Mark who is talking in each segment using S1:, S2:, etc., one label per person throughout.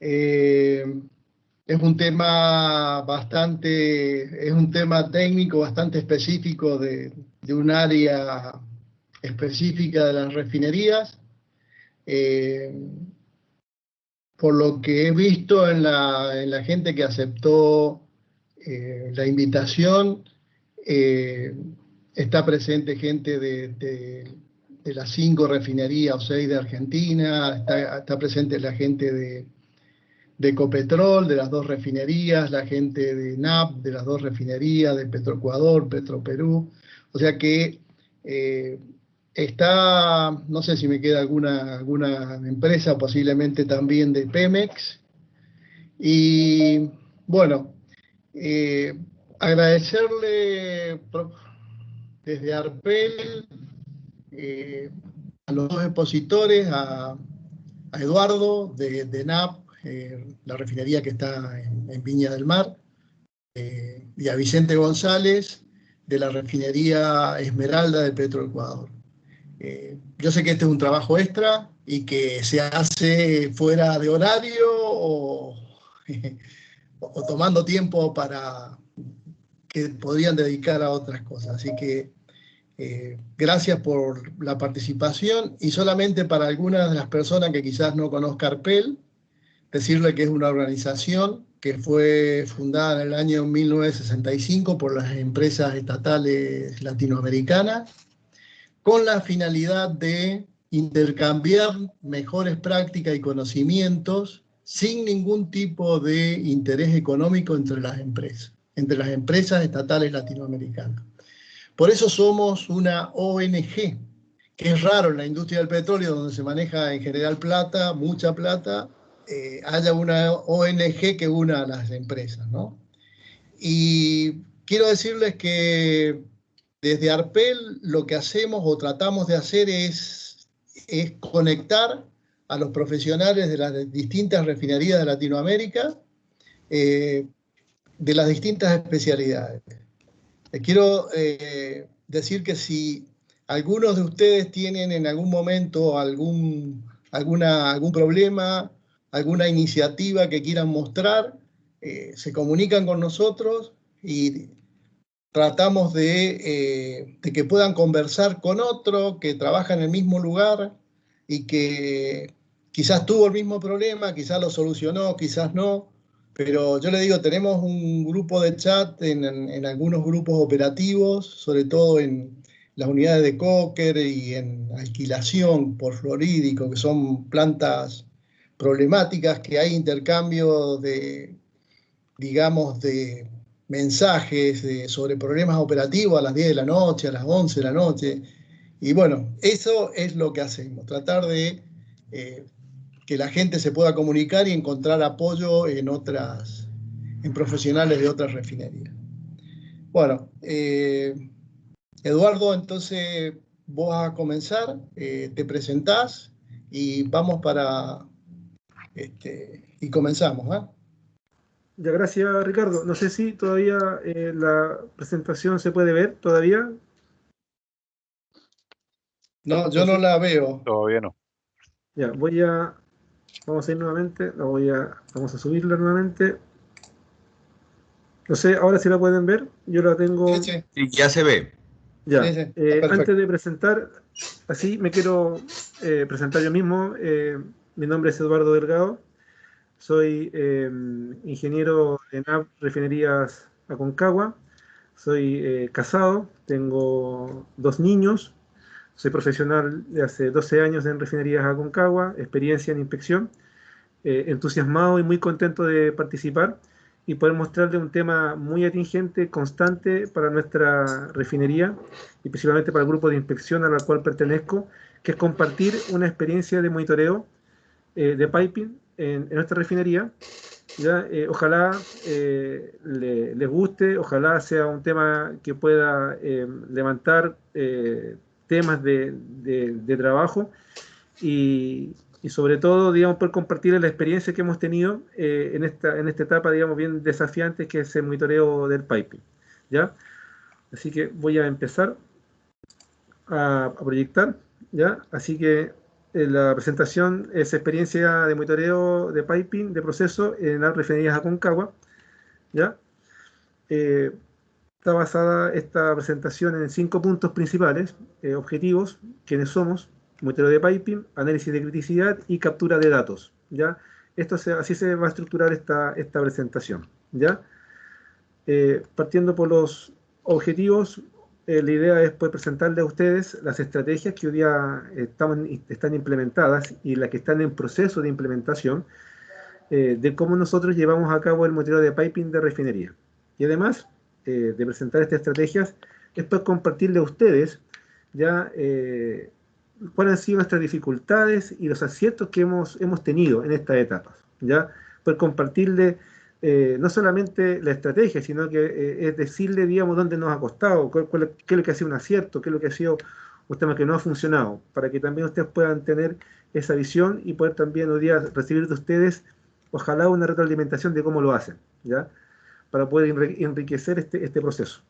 S1: Eh, es un tema técnico bastante específico de un área específica de las refinerías. Por lo que he visto en la gente que aceptó la invitación, está presente gente de las 5 refinerías o 6 de Argentina, está presente la gente de Ecopetrol, de las 2 refinerías, la gente de NAP, de las 2 refinerías, de Petroecuador, Petroperú. O sea que está, no sé si me queda alguna empresa, posiblemente también de Pemex. Y bueno, agradecerle desde Arpel a los 2 expositores, a Eduardo de NAP, la refinería que está en Viña del Mar, y a Vicente González de la refinería Esmeralda de Petroecuador. Yo sé que este es un trabajo extra y que se hace fuera de horario o tomando tiempo para que podrían dedicar a otras cosas. Así que gracias por la participación, y solamente para algunas de las personas que quizás no conozcan Arpel, decirle que es una organización que fue fundada en el año 1965 por las empresas estatales latinoamericanas con la finalidad de intercambiar mejores prácticas y conocimientos sin ningún tipo de interés económico entre las empresas estatales latinoamericanas. Por eso somos una ONG, que es raro en la industria del petróleo, donde se maneja en general plata, mucha plata, haya una ONG que una a las empresas, ¿no? Y quiero decirles que desde Arpel lo que hacemos o tratamos de hacer es conectar a los profesionales de las distintas refinerías de Latinoamérica, de las distintas especialidades. Les quiero decir que si algunos de ustedes tienen en algún momento algún problema, alguna iniciativa que quieran mostrar, se comunican con nosotros y tratamos de que puedan conversar con otro que trabaja en el mismo lugar y que quizás tuvo el mismo problema, quizás lo solucionó, quizás no. Pero yo le digo, tenemos un grupo de chat en algunos grupos operativos, sobre todo en las unidades de Coker y en alquilación por fluorídico, que son plantas problemáticas, que hay intercambio de, digamos, de mensajes sobre problemas operativos a las 10 de la noche, a las 11 de la noche. Y bueno, eso es lo que hacemos, tratar de que la gente se pueda comunicar y encontrar apoyo en profesionales de otras refinerías. Bueno, Eduardo, entonces vos vas a comenzar, te presentás y vamos y comenzamos, ¿eh?
S2: Ya, gracias Ricardo. No sé si todavía la presentación se puede ver todavía.
S1: No, yo no la veo.
S3: Todavía no.
S2: Ya, vamos a ir nuevamente, vamos a subirla nuevamente. No sé, ahora si la pueden ver, yo la tengo.
S1: Sí.
S4: Sí, ya se ve.
S2: Ya,
S1: Sí,
S2: antes de presentar, así me quiero presentar yo mismo. Mi nombre es Eduardo Delgado, soy ingeniero en Refinerías Aconcagua, soy casado, tengo 2 niños, soy profesional de hace 12 años en Refinerías Aconcagua, experiencia en inspección, entusiasmado y muy contento de participar y poder mostrarle un tema muy atingente, constante para nuestra refinería y principalmente para el grupo de inspección al cual pertenezco, que es compartir una experiencia de monitoreo de piping en nuestra refinería. ¿Ya? Ojalá les guste, ojalá sea un tema que pueda levantar temas de trabajo y sobre todo, digamos, poder compartir la experiencia que hemos tenido en esta etapa, digamos, bien desafiante, que es el monitoreo del piping, ¿ya? Así que voy a empezar a proyectar, ¿ya? Así que la presentación es experiencia de monitoreo de piping de proceso en las refinerías Aconcagua, ¿ya? Está basada esta presentación en 5 puntos principales: objetivos, quiénes somos, monitoreo de piping, análisis de criticidad y captura de datos, ¿ya? Así se va a estructurar esta presentación, ¿ya? Partiendo por los objetivos, la idea es poder presentarles a ustedes las estrategias que hoy día están implementadas y las que están en proceso de implementación, de cómo nosotros llevamos a cabo el monitoreo de piping de refinería. Y además de presentar estas estrategias, es poder compartirle a ustedes ya cuáles han sido nuestras dificultades y los aciertos que hemos tenido en estas etapas. Ya poder compartirle no solamente la estrategia, sino que es decirle, digamos, dónde nos ha costado, qué es lo que ha sido un acierto, qué es lo que ha sido un tema que no ha funcionado, para que también ustedes puedan tener esa visión y poder también hoy día recibir de ustedes, ojalá, una retroalimentación de cómo lo hacen, ¿ya? Para poder enriquecer este proceso.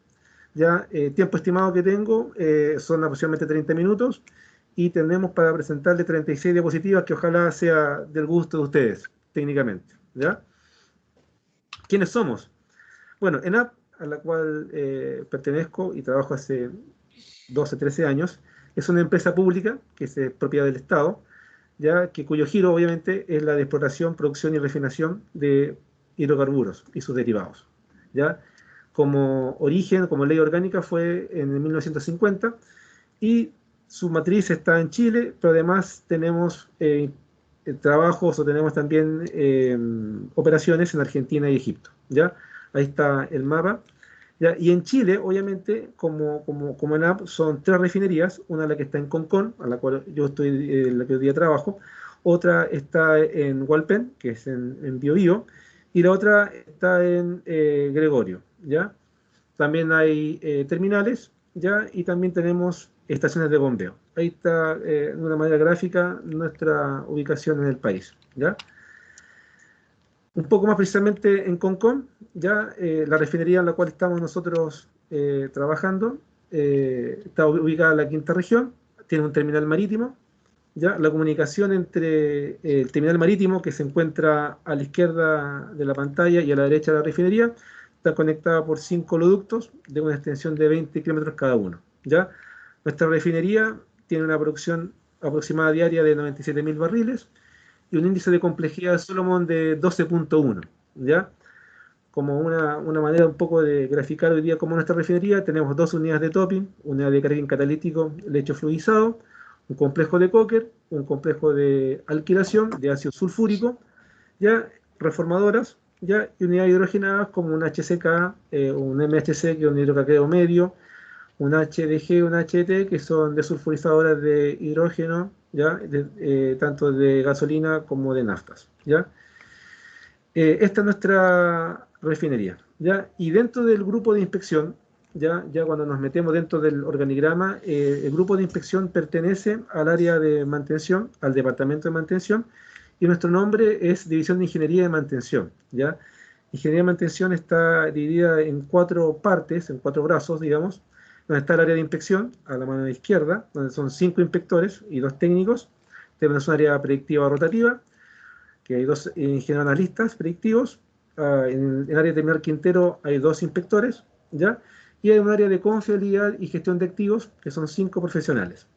S2: Ya, tiempo estimado que tengo son aproximadamente 30 minutos y tenemos para presentarle 36 diapositivas que ojalá sea del gusto de ustedes, técnicamente, ¿ya? ¿Quiénes somos? Bueno, ENAP, a la cual pertenezco y trabajo hace 12, 13 años, es una empresa pública que es propiedad del Estado, ya cuyo giro obviamente es la de exploración, producción y refinación de hidrocarburos y sus derivados, ¿ya? Como origen, como ley orgánica, fue en el 1950 y su matriz está en Chile, pero además tenemos trabajos o tenemos también operaciones en Argentina y Egipto, ¿ya? Ahí está el mapa, ¿ya? Y en Chile, obviamente, como ENAP, son 3 refinerías, una la que está en Concón, a la cual yo estoy, la que hoy día trabajo, otra está en Hualpén, que es en Biobío, y la otra está en Gregorio, ¿ya? También hay terminales, ¿ya? Y también tenemos estaciones de bombeo. Ahí está, de una manera gráfica, nuestra ubicación en el país, ¿ya? Un poco más precisamente en Concón, ya la refinería en la cual estamos nosotros trabajando, está ubicada en la 5ª región, tiene un terminal marítimo, ya la comunicación entre el terminal marítimo, que se encuentra a la izquierda de la pantalla y a la derecha de la refinería, está conectada por 5 oleoductos de una extensión de 20 kilómetros cada uno, ¿ya? Nuestra refinería tiene una producción aproximada diaria de 97.000 barriles y un índice de complejidad de Solomon de 12.1, ¿ya? Como una manera un poco de graficar hoy día como nuestra refinería, tenemos 2 unidades de topping, unidad de carga catalítico, lecho fluidizado, un complejo de coker, un complejo de alquilación de ácido sulfúrico, ya reformadoras, ya, y unidades hidrogenadas como un HCK, un MHC, que es un hidrocraqueo medio, un HDG, un HT, que son desulfurizadoras de hidrógeno, ¿ya? Tanto de gasolina como de naftas, ¿ya? Esta es nuestra refinería, ¿ya? Y dentro del grupo de inspección, ya cuando nos metemos dentro del organigrama, el grupo de inspección pertenece al área de mantención, al departamento de mantención, y nuestro nombre es División de Ingeniería de Mantención, ¿ya? Ingeniería de Mantención está dividida en 4 partes, en 4 brazos, digamos, donde está el área de inspección, a la mano izquierda, donde son 5 inspectores y 2 técnicos. Tenemos un área predictiva rotativa, que hay 2 ingenieros analistas predictivos. En el área de terminal Quintero hay 2 inspectores, ¿ya? Y hay un área de confiabilidad y gestión de activos, que son 5 profesionales.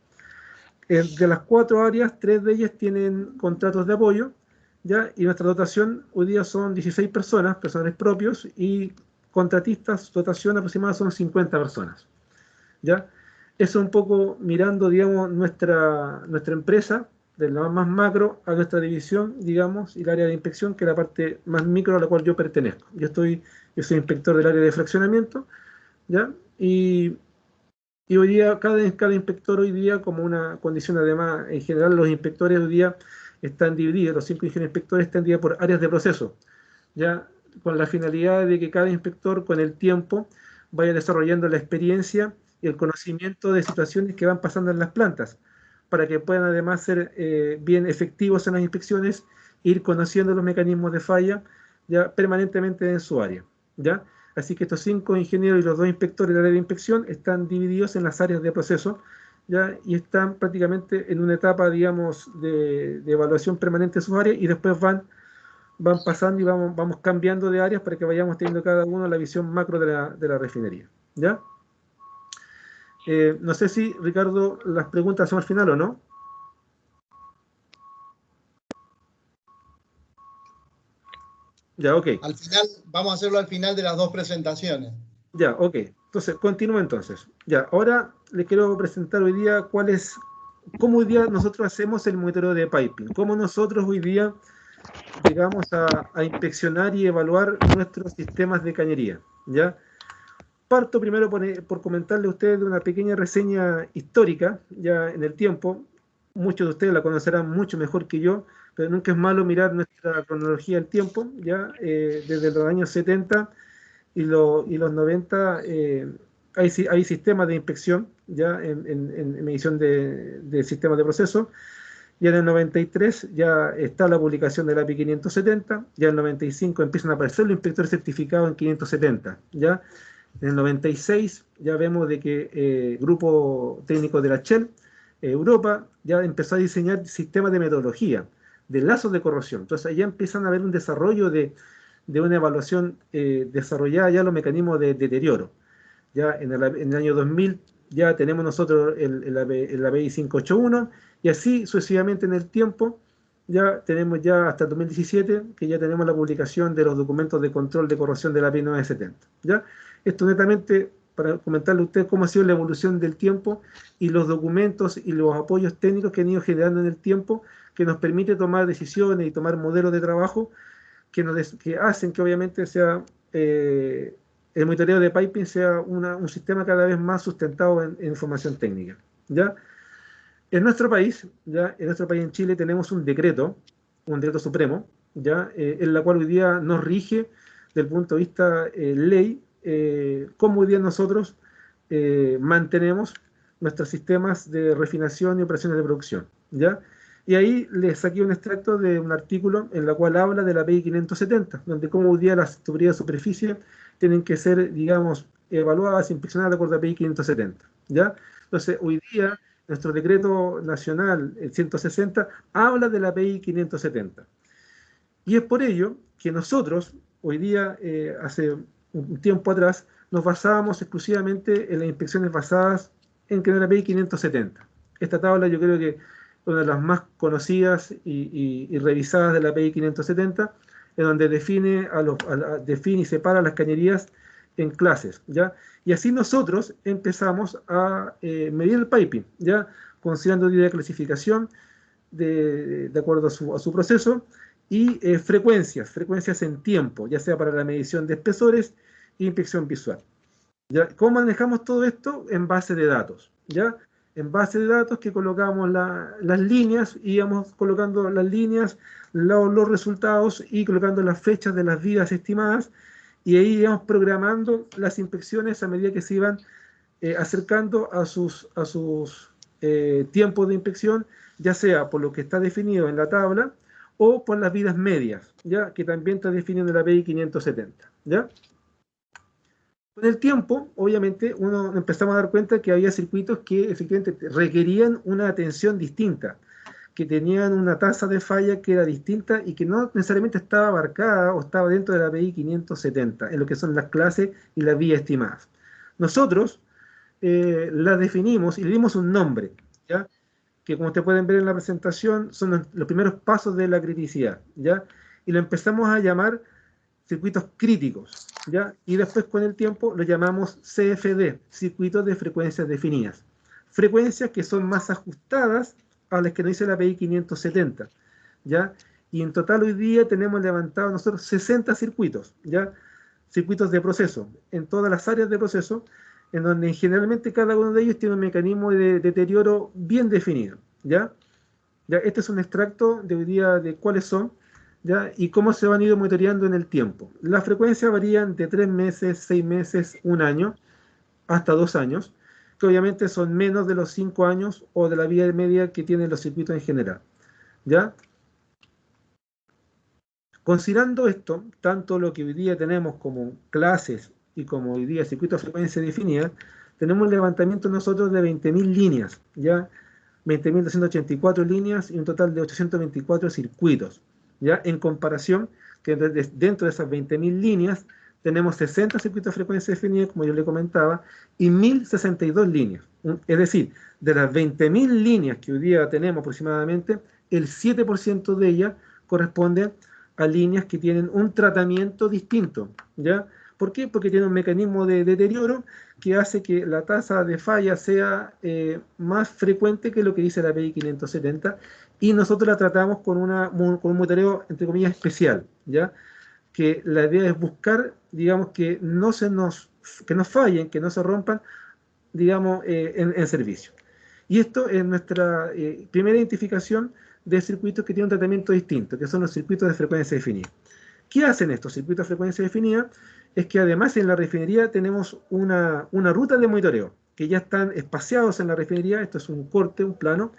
S2: De las 4 áreas, 3 de ellas tienen contratos de apoyo, ¿ya? Y nuestra dotación hoy día son 16 personas, personales propios, y contratistas, dotación aproximada son 50 personas, ¿ya? Eso un poco mirando, digamos, nuestra empresa, de la más macro a nuestra división, digamos, y el área de inspección, que es la parte más micro a la cual yo pertenezco. Yo soy inspector del área de fraccionamiento, ¿ya? Y hoy día, cada inspector hoy día, como una condición además, en general los inspectores hoy día están divididos, los 5 ingenieros inspectores están divididos por áreas de proceso, ¿ya? Con la finalidad de que cada inspector con el tiempo vaya desarrollando la experiencia y el conocimiento de situaciones que van pasando en las plantas, para que puedan además ser bien efectivos en las inspecciones, ir conociendo los mecanismos de falla ya permanentemente en su área, ¿ya? Así que estos 5 ingenieros y los 2 inspectores del área de inspección están divididos en las áreas de proceso, ¿ya? Y están prácticamente en una etapa, digamos, de evaluación permanente de sus áreas y después van pasando y vamos cambiando de áreas para que vayamos teniendo cada uno la visión macro de la refinería, ¿ya? No sé si, Ricardo, las preguntas son al final o no. Ya, ok.
S1: Al final, vamos a hacerlo al final de las dos presentaciones.
S2: Ya, ok. Entonces, continúo entonces. Ya, ahora les quiero presentar hoy día cómo hoy día nosotros hacemos el monitoreo de piping, cómo nosotros hoy día llegamos a inspeccionar y evaluar nuestros sistemas de cañería, ¿ya? Parto primero por comentarle a ustedes de una pequeña reseña histórica, ya en el tiempo. Muchos de ustedes la conocerán mucho mejor que yo, pero nunca es malo mirar nuestra cronología del tiempo, ya desde los años 70 y los 90 hay sistemas de inspección, ya en medición de sistemas de proceso. Ya en el 93 ya está la publicación del API 570, ya en el 95 empiezan a aparecer los inspectores certificados en 570, ya en el 96 ya vemos de que grupo técnico de la Shell, Europa, ya empezó a diseñar sistemas de metodología, de lazos de corrosión. Entonces ya empiezan a haber un desarrollo de una evaluación desarrollada ya los mecanismos de deterioro. Ya en el año 2000 ya tenemos nosotros el API 581 y así sucesivamente en el tiempo. Ya tenemos ya hasta el 2017 que ya tenemos la publicación de los documentos de control de corrosión de la API 970. ¿Ya? Esto netamente para comentarle a ustedes cómo ha sido la evolución del tiempo y los documentos y los apoyos técnicos que han ido generando en el tiempo que nos permite tomar decisiones y tomar modelos de trabajo que hacen que obviamente sea el monitoreo de piping sea un sistema cada vez más sustentado en información técnica. ¿Ya? En nuestro país, en Chile, tenemos un decreto supremo, ¿ya? En la cual hoy día nos rige, desde el punto de vista ley, cómo hoy día nosotros mantenemos nuestros sistemas de refinación y operaciones de producción. ¿Ya? Y ahí les saqué un extracto de un artículo en la cual habla de la API 570, donde cómo hoy día las tuberías de superficie tienen que ser, digamos, evaluadas, inspeccionadas de acuerdo a la API 570. ¿Ya? Entonces, hoy día nuestro decreto nacional, el 160, habla de la API 570. Y es por ello que nosotros, hoy día, hace un tiempo atrás, nos basábamos exclusivamente en las inspecciones basadas en que era API 570. Esta tabla yo creo que es una de las más conocidas y revisadas de la API 570, en donde define y separa las cañerías en clases, ¿ya? Y así nosotros empezamos a medir el piping, ¿ya? Considerando la clasificación de acuerdo a su proceso y frecuencias en tiempo, ya sea para la medición de espesores e inspección visual. ¿Ya? ¿Cómo manejamos todo esto? En base de datos, ¿ya? En base de datos que colocamos las líneas, íbamos colocando las líneas, los resultados y colocando las fechas de las vidas estimadas y ahí íbamos programando las inspecciones a medida que se iban acercando a sus tiempos de inspección, ya sea por lo que está definido en la tabla o por las vidas medias, ¿ya? Que también está definido en la API 570, ¿ya? Con el tiempo, obviamente, uno empezamos a dar cuenta que había circuitos que efectivamente requerían una atención distinta, que tenían una tasa de falla que era distinta y que no necesariamente estaba abarcada o estaba dentro de la API 570, en lo que son las clases y las vías estimadas. Nosotros las definimos y le dimos un nombre, ¿ya? Que como ustedes pueden ver en la presentación, son los primeros pasos de la criticidad, ¿ya? Y lo empezamos a llamar circuitos críticos, ¿ya? Y después con el tiempo lo llamamos CFD, circuitos de frecuencias definidas. Frecuencias que son más ajustadas a las que nos dice la API 570, ¿ya? Y en total hoy día tenemos levantado nosotros 60 circuitos, ¿ya? Circuitos de proceso, en todas las áreas de proceso, en donde generalmente cada uno de ellos tiene un mecanismo de deterioro bien definido, ¿ya? ¿Ya? Este es un extracto de hoy día de cuáles son, ¿ya? Y cómo se van a ir monitoreando en el tiempo. Las frecuencias varían de 3 meses, 6 meses, 1 año, hasta 2 años, que obviamente son menos de los 5 años o de la vida media que tienen los circuitos en general, ¿ya? Considerando esto, tanto lo que hoy día tenemos como clases y como hoy día circuitos de frecuencia definida, tenemos un levantamiento nosotros de 20.000 líneas, ¿ya? 20.284 líneas y un total de 824 circuitos, ¿ya? En comparación, que dentro de esas 20.000 líneas tenemos 60 circuitos de frecuencia definida, como yo le comentaba, y 1.062 líneas. Es decir, de las 20.000 líneas que hoy día tenemos aproximadamente, el 7% de ellas corresponde a líneas que tienen un tratamiento distinto, ¿ya? ¿Por qué? Porque tiene un mecanismo de deterioro que hace que la tasa de falla sea más frecuente que lo que dice la API 570, y nosotros la tratamos con un monitoreo, entre comillas, especial, ¿ya? Que la idea es buscar, digamos, que no fallen, que no se rompan, digamos, en servicio. Y esto es nuestra primera identificación de circuitos que tienen un tratamiento distinto, que son los circuitos de frecuencia definida. ¿Qué hacen estos circuitos de frecuencia definida? Es que además en la refinería tenemos una ruta de monitoreo, que ya están espaciados en la refinería. Esto es un corte, un plano,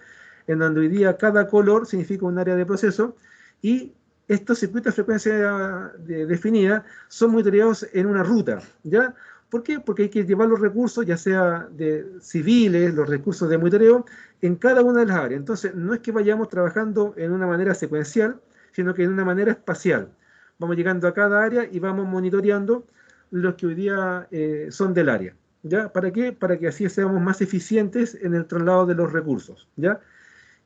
S2: en donde hoy día cada color significa un área de proceso, y estos circuitos de frecuencia definida son monitoreados en una ruta, ¿ya? ¿Por qué? Porque hay que llevar los recursos, ya sea de civiles, los recursos de monitoreo, en cada una de las áreas. Entonces, no es que vayamos trabajando en una manera secuencial, sino que en una manera espacial. Vamos llegando a cada área y vamos monitoreando los que hoy día son del área, ¿ya? ¿Para qué? Para que así seamos más eficientes en el traslado de los recursos, ¿ya?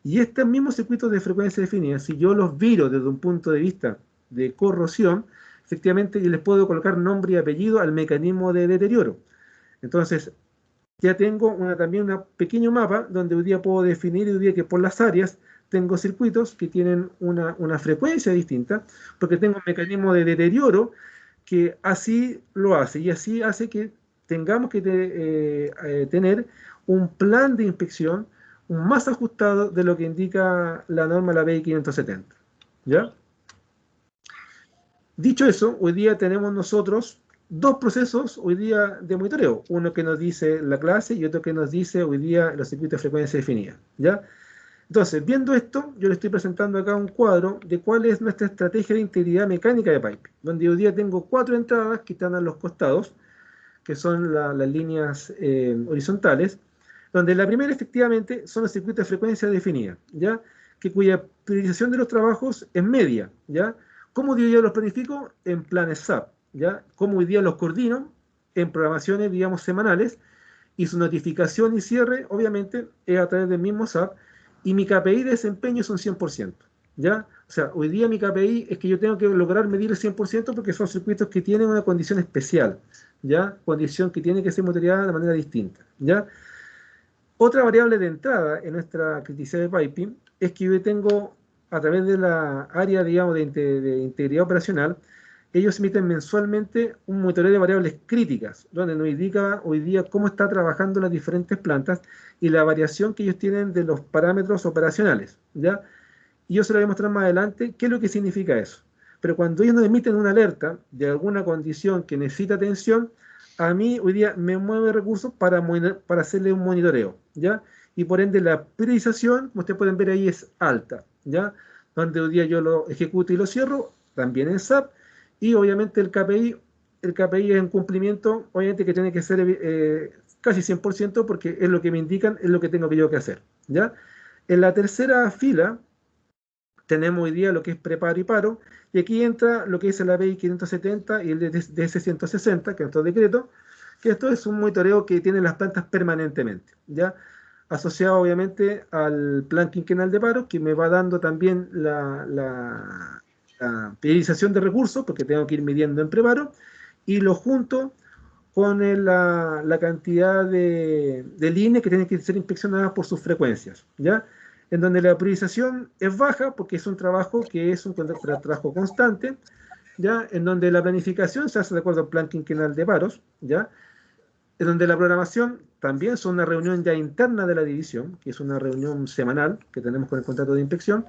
S2: Y estos mismos circuitos de frecuencia definida, si yo los viro desde un punto de vista de corrosión, efectivamente yo les puedo colocar nombre y apellido al mecanismo de deterioro. Entonces, ya tengo también un pequeño mapa donde hoy día puedo definir hoy día que por las áreas tengo circuitos que tienen una frecuencia distinta, porque tengo un mecanismo de deterioro que así lo hace, y así hace que tengamos que tener un plan de inspección más ajustado de lo que indica la norma, la BI 570. ¿Ya? Dicho eso, hoy día tenemos nosotros dos procesos hoy día de monitoreo, uno que nos dice la clase y otro que nos dice hoy día los circuitos de frecuencia definida, ¿ya? Entonces, viendo esto, yo le estoy presentando acá un cuadro de cuál es nuestra estrategia de integridad mecánica de pipe, donde hoy día tengo 4 entradas que están a los costados, que son las líneas horizontales, donde la primera efectivamente son los circuitos de frecuencia definida, ¿ya? Cuya priorización de los trabajos es media, ¿ya? ¿Cómo hoy día los planifico? En planes SAP, ¿ya? ¿Cómo hoy día los coordino? En programaciones, digamos, semanales, y su notificación y cierre, obviamente, es a través del mismo SAP, y mi KPI de desempeño es un 100%, ¿ya? O sea, hoy día mi KPI es que yo tengo que lograr medir el 100% porque son circuitos que tienen una condición especial, ¿ya? Condición que tiene que ser monitoreada de manera distinta, ¿ya? Otra variable de entrada en nuestra criticidad de piping es que yo tengo, a través de la área, digamos, de integridad operacional, ellos emiten mensualmente un monitoreo de variables críticas, donde nos indica hoy día cómo está trabajando las diferentes plantas y la variación que ellos tienen de los parámetros operacionales, ¿ya? Y yo se lo voy a mostrar más adelante qué es lo que significa eso. Pero cuando ellos nos emiten una alerta de alguna condición que necesita atención, a mí hoy día me mueve recursos para hacerle un monitoreo, ¿ya? Y por ende la priorización, como ustedes pueden ver ahí, es alta, ¿ya? Donde hoy día yo lo ejecuto y lo cierro, también en SAP, y obviamente el KPI es un cumplimiento, obviamente que tiene que ser casi 100%, porque es lo que me indican, es lo que tengo yo que hacer, ¿ya? En la tercera fila tenemos hoy día lo que es preparo y paro, y aquí entra lo que es el API 570 y el DS160, que es nuestro decreto, que esto es un monitoreo que tienen las plantas permanentemente, ¿ya? Asociado obviamente al plan quinquenal de paro, que me va dando también la priorización de recursos, porque tengo que ir midiendo en preparo, y lo junto con la cantidad de líneas que tienen que ser inspeccionadas por sus frecuencias, ¿ya? En donde la priorización es baja porque es un trabajo que es un trabajo constante, ¿ya? En donde la planificación se hace de acuerdo al plan quinquenal de paros, ¿ya? En donde la programación también es una reunión ya interna de la división, que es una reunión semanal que tenemos con el contrato de inspección.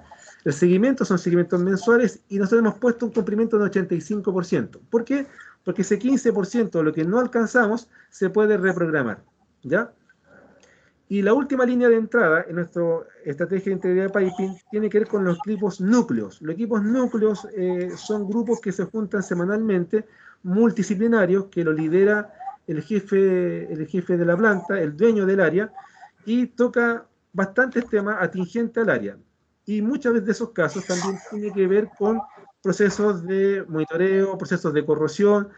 S2: El seguimiento son seguimientos mensuales y nosotros hemos puesto un cumplimiento de 85%. ¿Por qué? Porque ese 15% de lo que no alcanzamos se puede reprogramar, ¿ya? Y la última línea de entrada en nuestra estrategia de integridad de piping tiene que ver con los equipos núcleos. Los equipos núcleos son grupos que se juntan semanalmente, multidisciplinarios, que lo lidera el jefe de la planta, el dueño del área, y toca bastantes temas atingentes al área. Y muchas veces de esos casos también tiene que ver con procesos de monitoreo, procesos de corrosión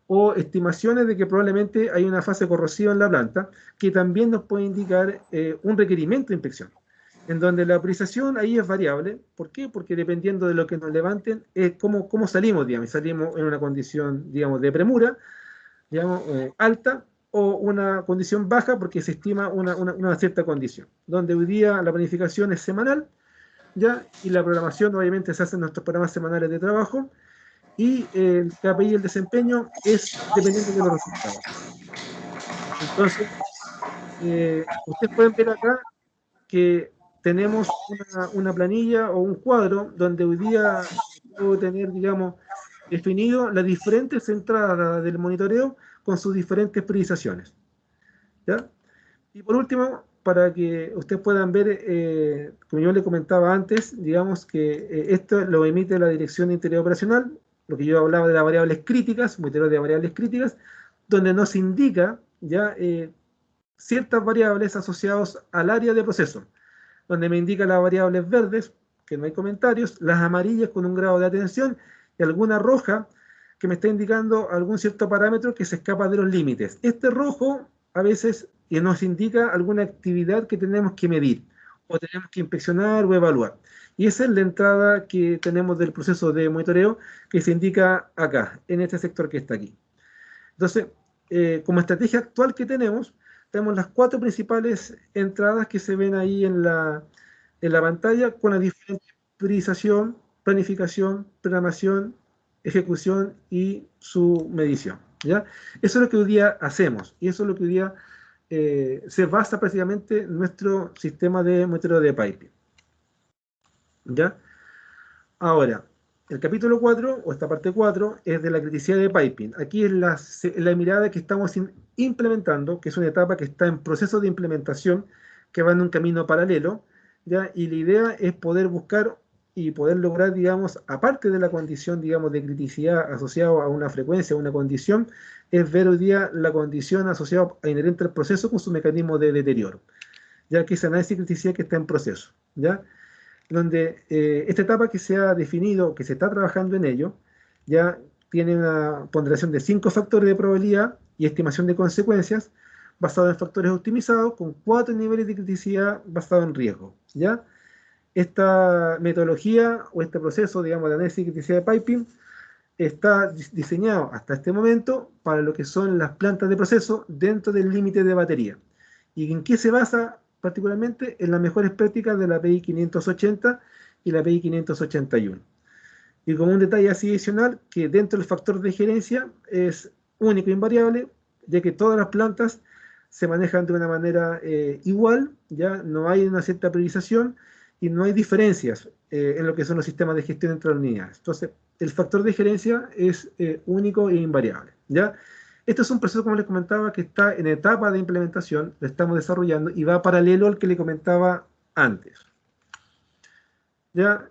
S2: o estimaciones de que probablemente hay una fase corrosiva en la planta, que también nos puede indicar un requerimiento de inspección, en donde la autorización ahí es variable. ¿Por qué? Porque dependiendo de lo que nos levanten, es cómo salimos, digamos. Salimos en una condición, digamos, de premura, digamos, alta, o una condición baja porque se estima una cierta condición, donde hoy día la planificación es semanal, ¿ya? Y la programación obviamente se hace en nuestros programas semanales de trabajo, y el KPI y el desempeño es dependiendo de los resultados. Entonces, ustedes pueden ver acá que tenemos una planilla o un cuadro donde hoy día puedo tener, digamos, definido las diferentes entradas del monitoreo con sus diferentes priorizaciones, ¿ya? Y por último, para que ustedes puedan ver, como yo les comentaba antes, digamos que esto lo emite la Dirección de Integridad Operacional, lo que yo hablaba de las variables críticas, monitoreo de variables críticas, donde nos indica ya ciertas variables asociadas al área de proceso, donde me indica las variables verdes, que no hay comentarios, las amarillas con un grado de atención y alguna roja que me está indicando algún cierto parámetro que se escapa de los límites. Este rojo a veces nos indica alguna actividad que tenemos que medir o tenemos que inspeccionar o evaluar. Y esa es la entrada que tenemos del proceso de monitoreo que se indica acá, en este sector que está aquí. Entonces, como estrategia actual que tenemos las 4 principales entradas que se ven ahí en la pantalla, con la diferente priorización, planificación, programación, ejecución y su medición, ¿ya? Eso es lo que hoy día hacemos, y eso es lo que hoy día se basa prácticamente en nuestro sistema de monitoreo de piping, ¿ya? Ahora, el capítulo 4, o esta parte 4, es de la criticidad de piping. Aquí es la mirada que estamos implementando, que es una etapa que está en proceso de implementación, que va en un camino paralelo, ¿ya? Y la idea es poder buscar y poder lograr, digamos, aparte de la condición, digamos, de criticidad asociada a una frecuencia, a una condición, es ver hoy día la condición asociada inherente al proceso con su mecanismo de deterioro, ya que es análisis de criticidad que está en proceso, ¿ya? Donde esta etapa que se ha definido, que se está trabajando en ello, ya tiene una ponderación de 5 factores de probabilidad y estimación de consecuencias, basado en factores optimizados, con 4 niveles de criticidad basado en riesgo, ¿ya? Esta metodología o este proceso, digamos, de análisis de criticidad de piping está diseñado hasta este momento para lo que son las plantas de proceso dentro del límite de batería. ¿Y en qué se basa particularmente? En las mejores prácticas de la API 580 y la API 581. Y como un detalle así adicional, que dentro del factor de gerencia es único e invariable, ya que todas las plantas se manejan de una manera igual, ya no hay una cierta priorización y no hay diferencias en lo que son los sistemas de gestión entre las unidades. Entonces, el factor de gerencia es único e invariable, ¿ya? Este es un proceso, como les comentaba, que está en etapa de implementación, lo estamos desarrollando y va paralelo al que le comentaba antes. Ya,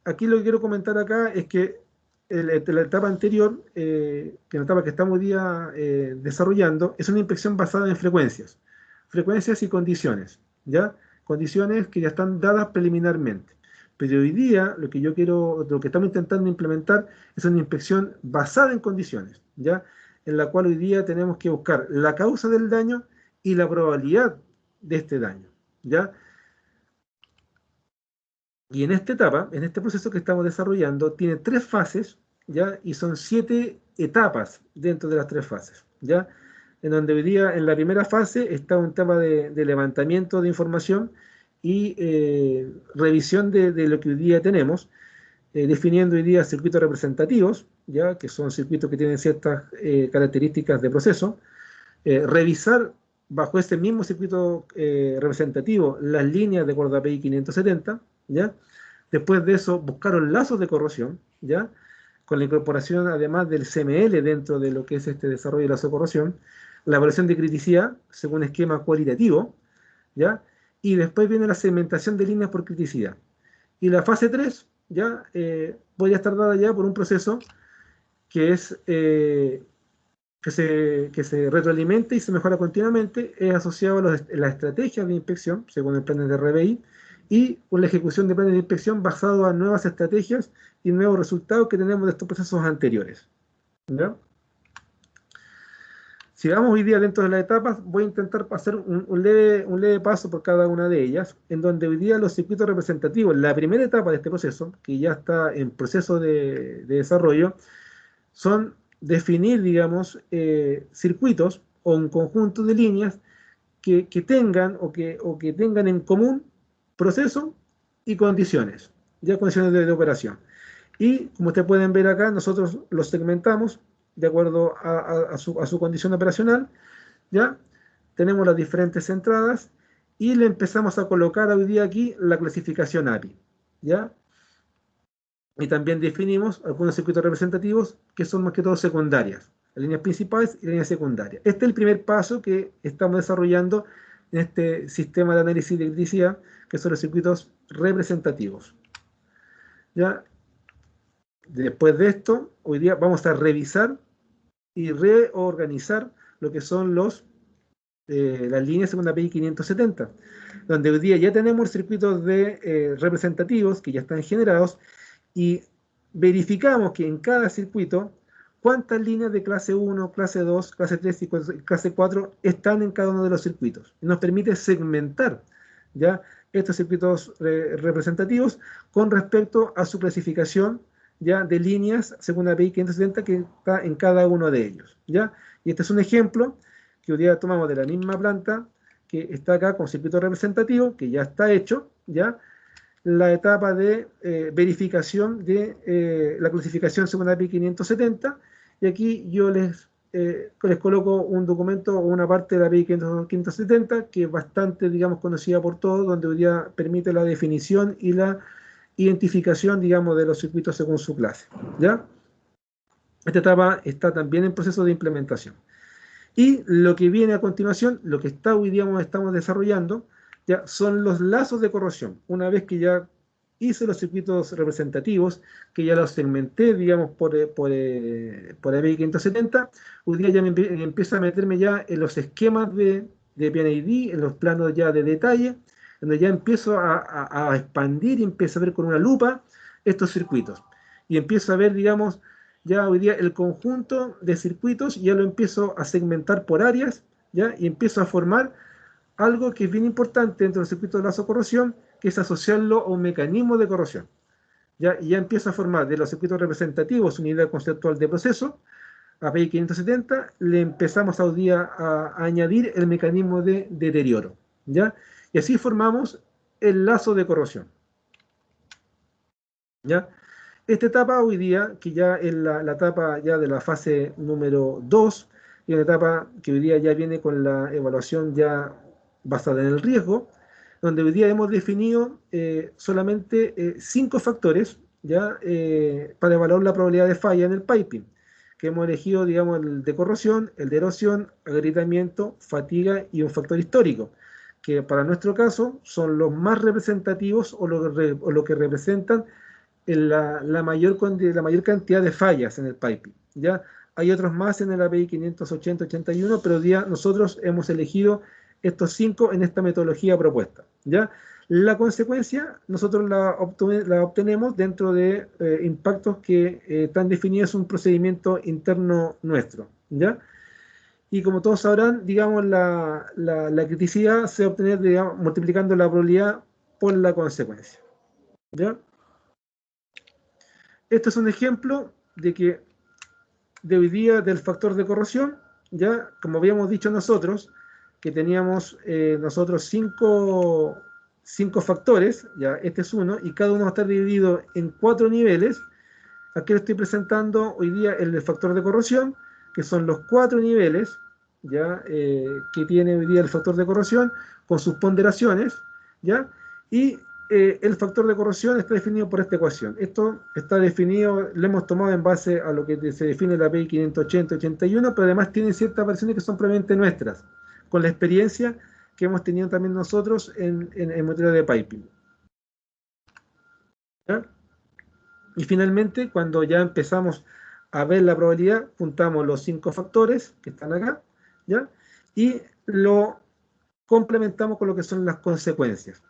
S2: aquí lo que quiero comentar acá es que la etapa anterior, que la etapa que estamos hoy día desarrollando, es una inspección basada en frecuencias y condiciones, ¿ya? Condiciones que ya están dadas preliminarmente. Pero hoy día lo que estamos intentando implementar es una inspección basada en condiciones, ¿ya? En la cual hoy día tenemos que buscar la causa del daño y la probabilidad de este daño, ¿ya? Y en esta etapa, en este proceso que estamos desarrollando, tiene 3 fases, ¿ya? Y son 7 etapas dentro de las 3 fases, ¿ya? En donde hoy día, en la primera fase, está un tema de levantamiento de información y revisión de lo que hoy día tenemos, definiendo hoy día circuitos representativos, ¿ya? Que son circuitos que tienen ciertas características de proceso, revisar bajo ese mismo circuito representativo las líneas de acuerdo a API 570, ¿ya? Después de eso, buscar los lazos de corrosión, ¿ya? Con la incorporación además del CML dentro de lo que es este desarrollo de lazo de corrosión, la evaluación de criticidad según esquema cualitativo, ¿ya? Y después viene la segmentación de líneas por criticidad. Y la fase 3, ¿ya? Puede estar dada ya por un proceso que es que se retroalimenta y se mejora continuamente, es asociado a las estrategias de inspección, según el plan de RBI, y con la ejecución de planes de inspección basado en nuevas estrategias y nuevos resultados que tenemos de estos procesos anteriores. ¿Ya? Si vamos hoy día dentro de las etapas, voy a intentar hacer un leve paso por cada una de ellas, en donde hoy día los circuitos representativos, la primera etapa de este proceso, que ya está en proceso de desarrollo, son definir, digamos, circuitos o un conjunto de líneas que tengan o que tengan en común proceso y condiciones, ya condiciones de operación. Y como ustedes pueden ver acá, nosotros los segmentamos de acuerdo a su condición operacional, ¿ya? Tenemos las diferentes entradas y le empezamos a colocar hoy día aquí la clasificación API, ¿ya? Y también definimos algunos circuitos representativos que son más que todo secundarias, líneas principales y líneas secundarias. Este es el primer paso que estamos desarrollando en este sistema de análisis de criticidad, que son los circuitos representativos. ¿Ya? Después de esto, hoy día vamos a revisar y reorganizar lo que son las líneas según API 570, donde hoy día ya tenemos circuitos representativos que ya están generados y verificamos que en cada circuito cuántas líneas de clase 1, clase 2, clase 3 y clase 4 están en cada uno de los circuitos. Y nos permite segmentar ya estos circuitos representativos con respecto a su clasificación ya de líneas según la API 570 que está en cada uno de ellos. ¿Ya? Y este es un ejemplo que hoy día tomamos de la misma planta que está acá con circuito representativo, que ya está hecho, ¿ya? La etapa de verificación de la clasificación según API 570, y aquí yo les coloco un documento o una parte de la API 570 que es bastante, digamos, conocida por todos, donde hoy día permite la definición y la identificación, digamos, de los circuitos según su clase, ¿ya? Esta etapa está también en proceso de implementación. Y lo que viene a continuación, lo que hoy día estamos desarrollando, ya son los lazos de corrosión. Una vez que ya hice los circuitos representativos, que ya los segmenté, digamos, por API 570, hoy día ya empiezo a meterme ya en los esquemas de PNID, en los planos ya de detalle, donde ya empiezo a expandir y empiezo a ver con una lupa estos circuitos. Y empiezo a ver, digamos, ya hoy día el conjunto de circuitos, ya lo empiezo a segmentar por áreas, ¿ya? Y empiezo a formar algo que es bien importante dentro del circuito de lazo corrosión, que es asociarlo a un mecanismo de corrosión. ¿Ya? Y ya empiezo a formar de los circuitos representativos unidad conceptual de proceso, API 570, le empezamos hoy día a añadir el mecanismo de deterioro, ¿ya? Y así formamos el lazo de corrosión, ¿ya? Esta etapa hoy día, que ya es la etapa ya de la fase número 2, y una etapa que hoy día ya viene con la evaluación ya basada en el riesgo, donde hoy día hemos definido solamente 5 factores ya para evaluar la probabilidad de falla en el piping, que hemos elegido, digamos, el de corrosión, el de erosión, agrietamiento, fatiga y un factor histórico, que para nuestro caso son los más representativos o lo que representan la mayor cantidad de fallas en el piping. ¿Ya? Hay otros más en el API 580-81, pero ya nosotros hemos elegido estos 5 en esta metodología propuesta. ¿Ya? La consecuencia nosotros la obtenemos dentro de impactos que están definidos en un procedimiento interno nuestro. ¿Ya? Y como todos sabrán, digamos, la criticidad se obtiene, digamos, multiplicando la probabilidad por la consecuencia. ¿Ya? Este es un ejemplo de hoy día del factor de corrosión, ya como habíamos dicho nosotros, que teníamos nosotros cinco factores, ya este es uno, y cada uno va a estar dividido en 4 niveles. Aquí les estoy presentando hoy día el factor de corrosión, que son los 4 niveles ya que tiene hoy día el factor de corrosión con sus ponderaciones, ya, y el factor de corrosión está definido por esta ecuación. Esto está definido, lo hemos tomado en base a lo que se define en la API 580-81, pero además tiene ciertas versiones que son probablemente nuestras, con la experiencia que hemos tenido también nosotros en materia de piping. ¿Ya? Y finalmente, cuando ya empezamos a ver la probabilidad, juntamos los 5 factores que están acá, ¿ya? Y lo complementamos con lo que son las consecuencias.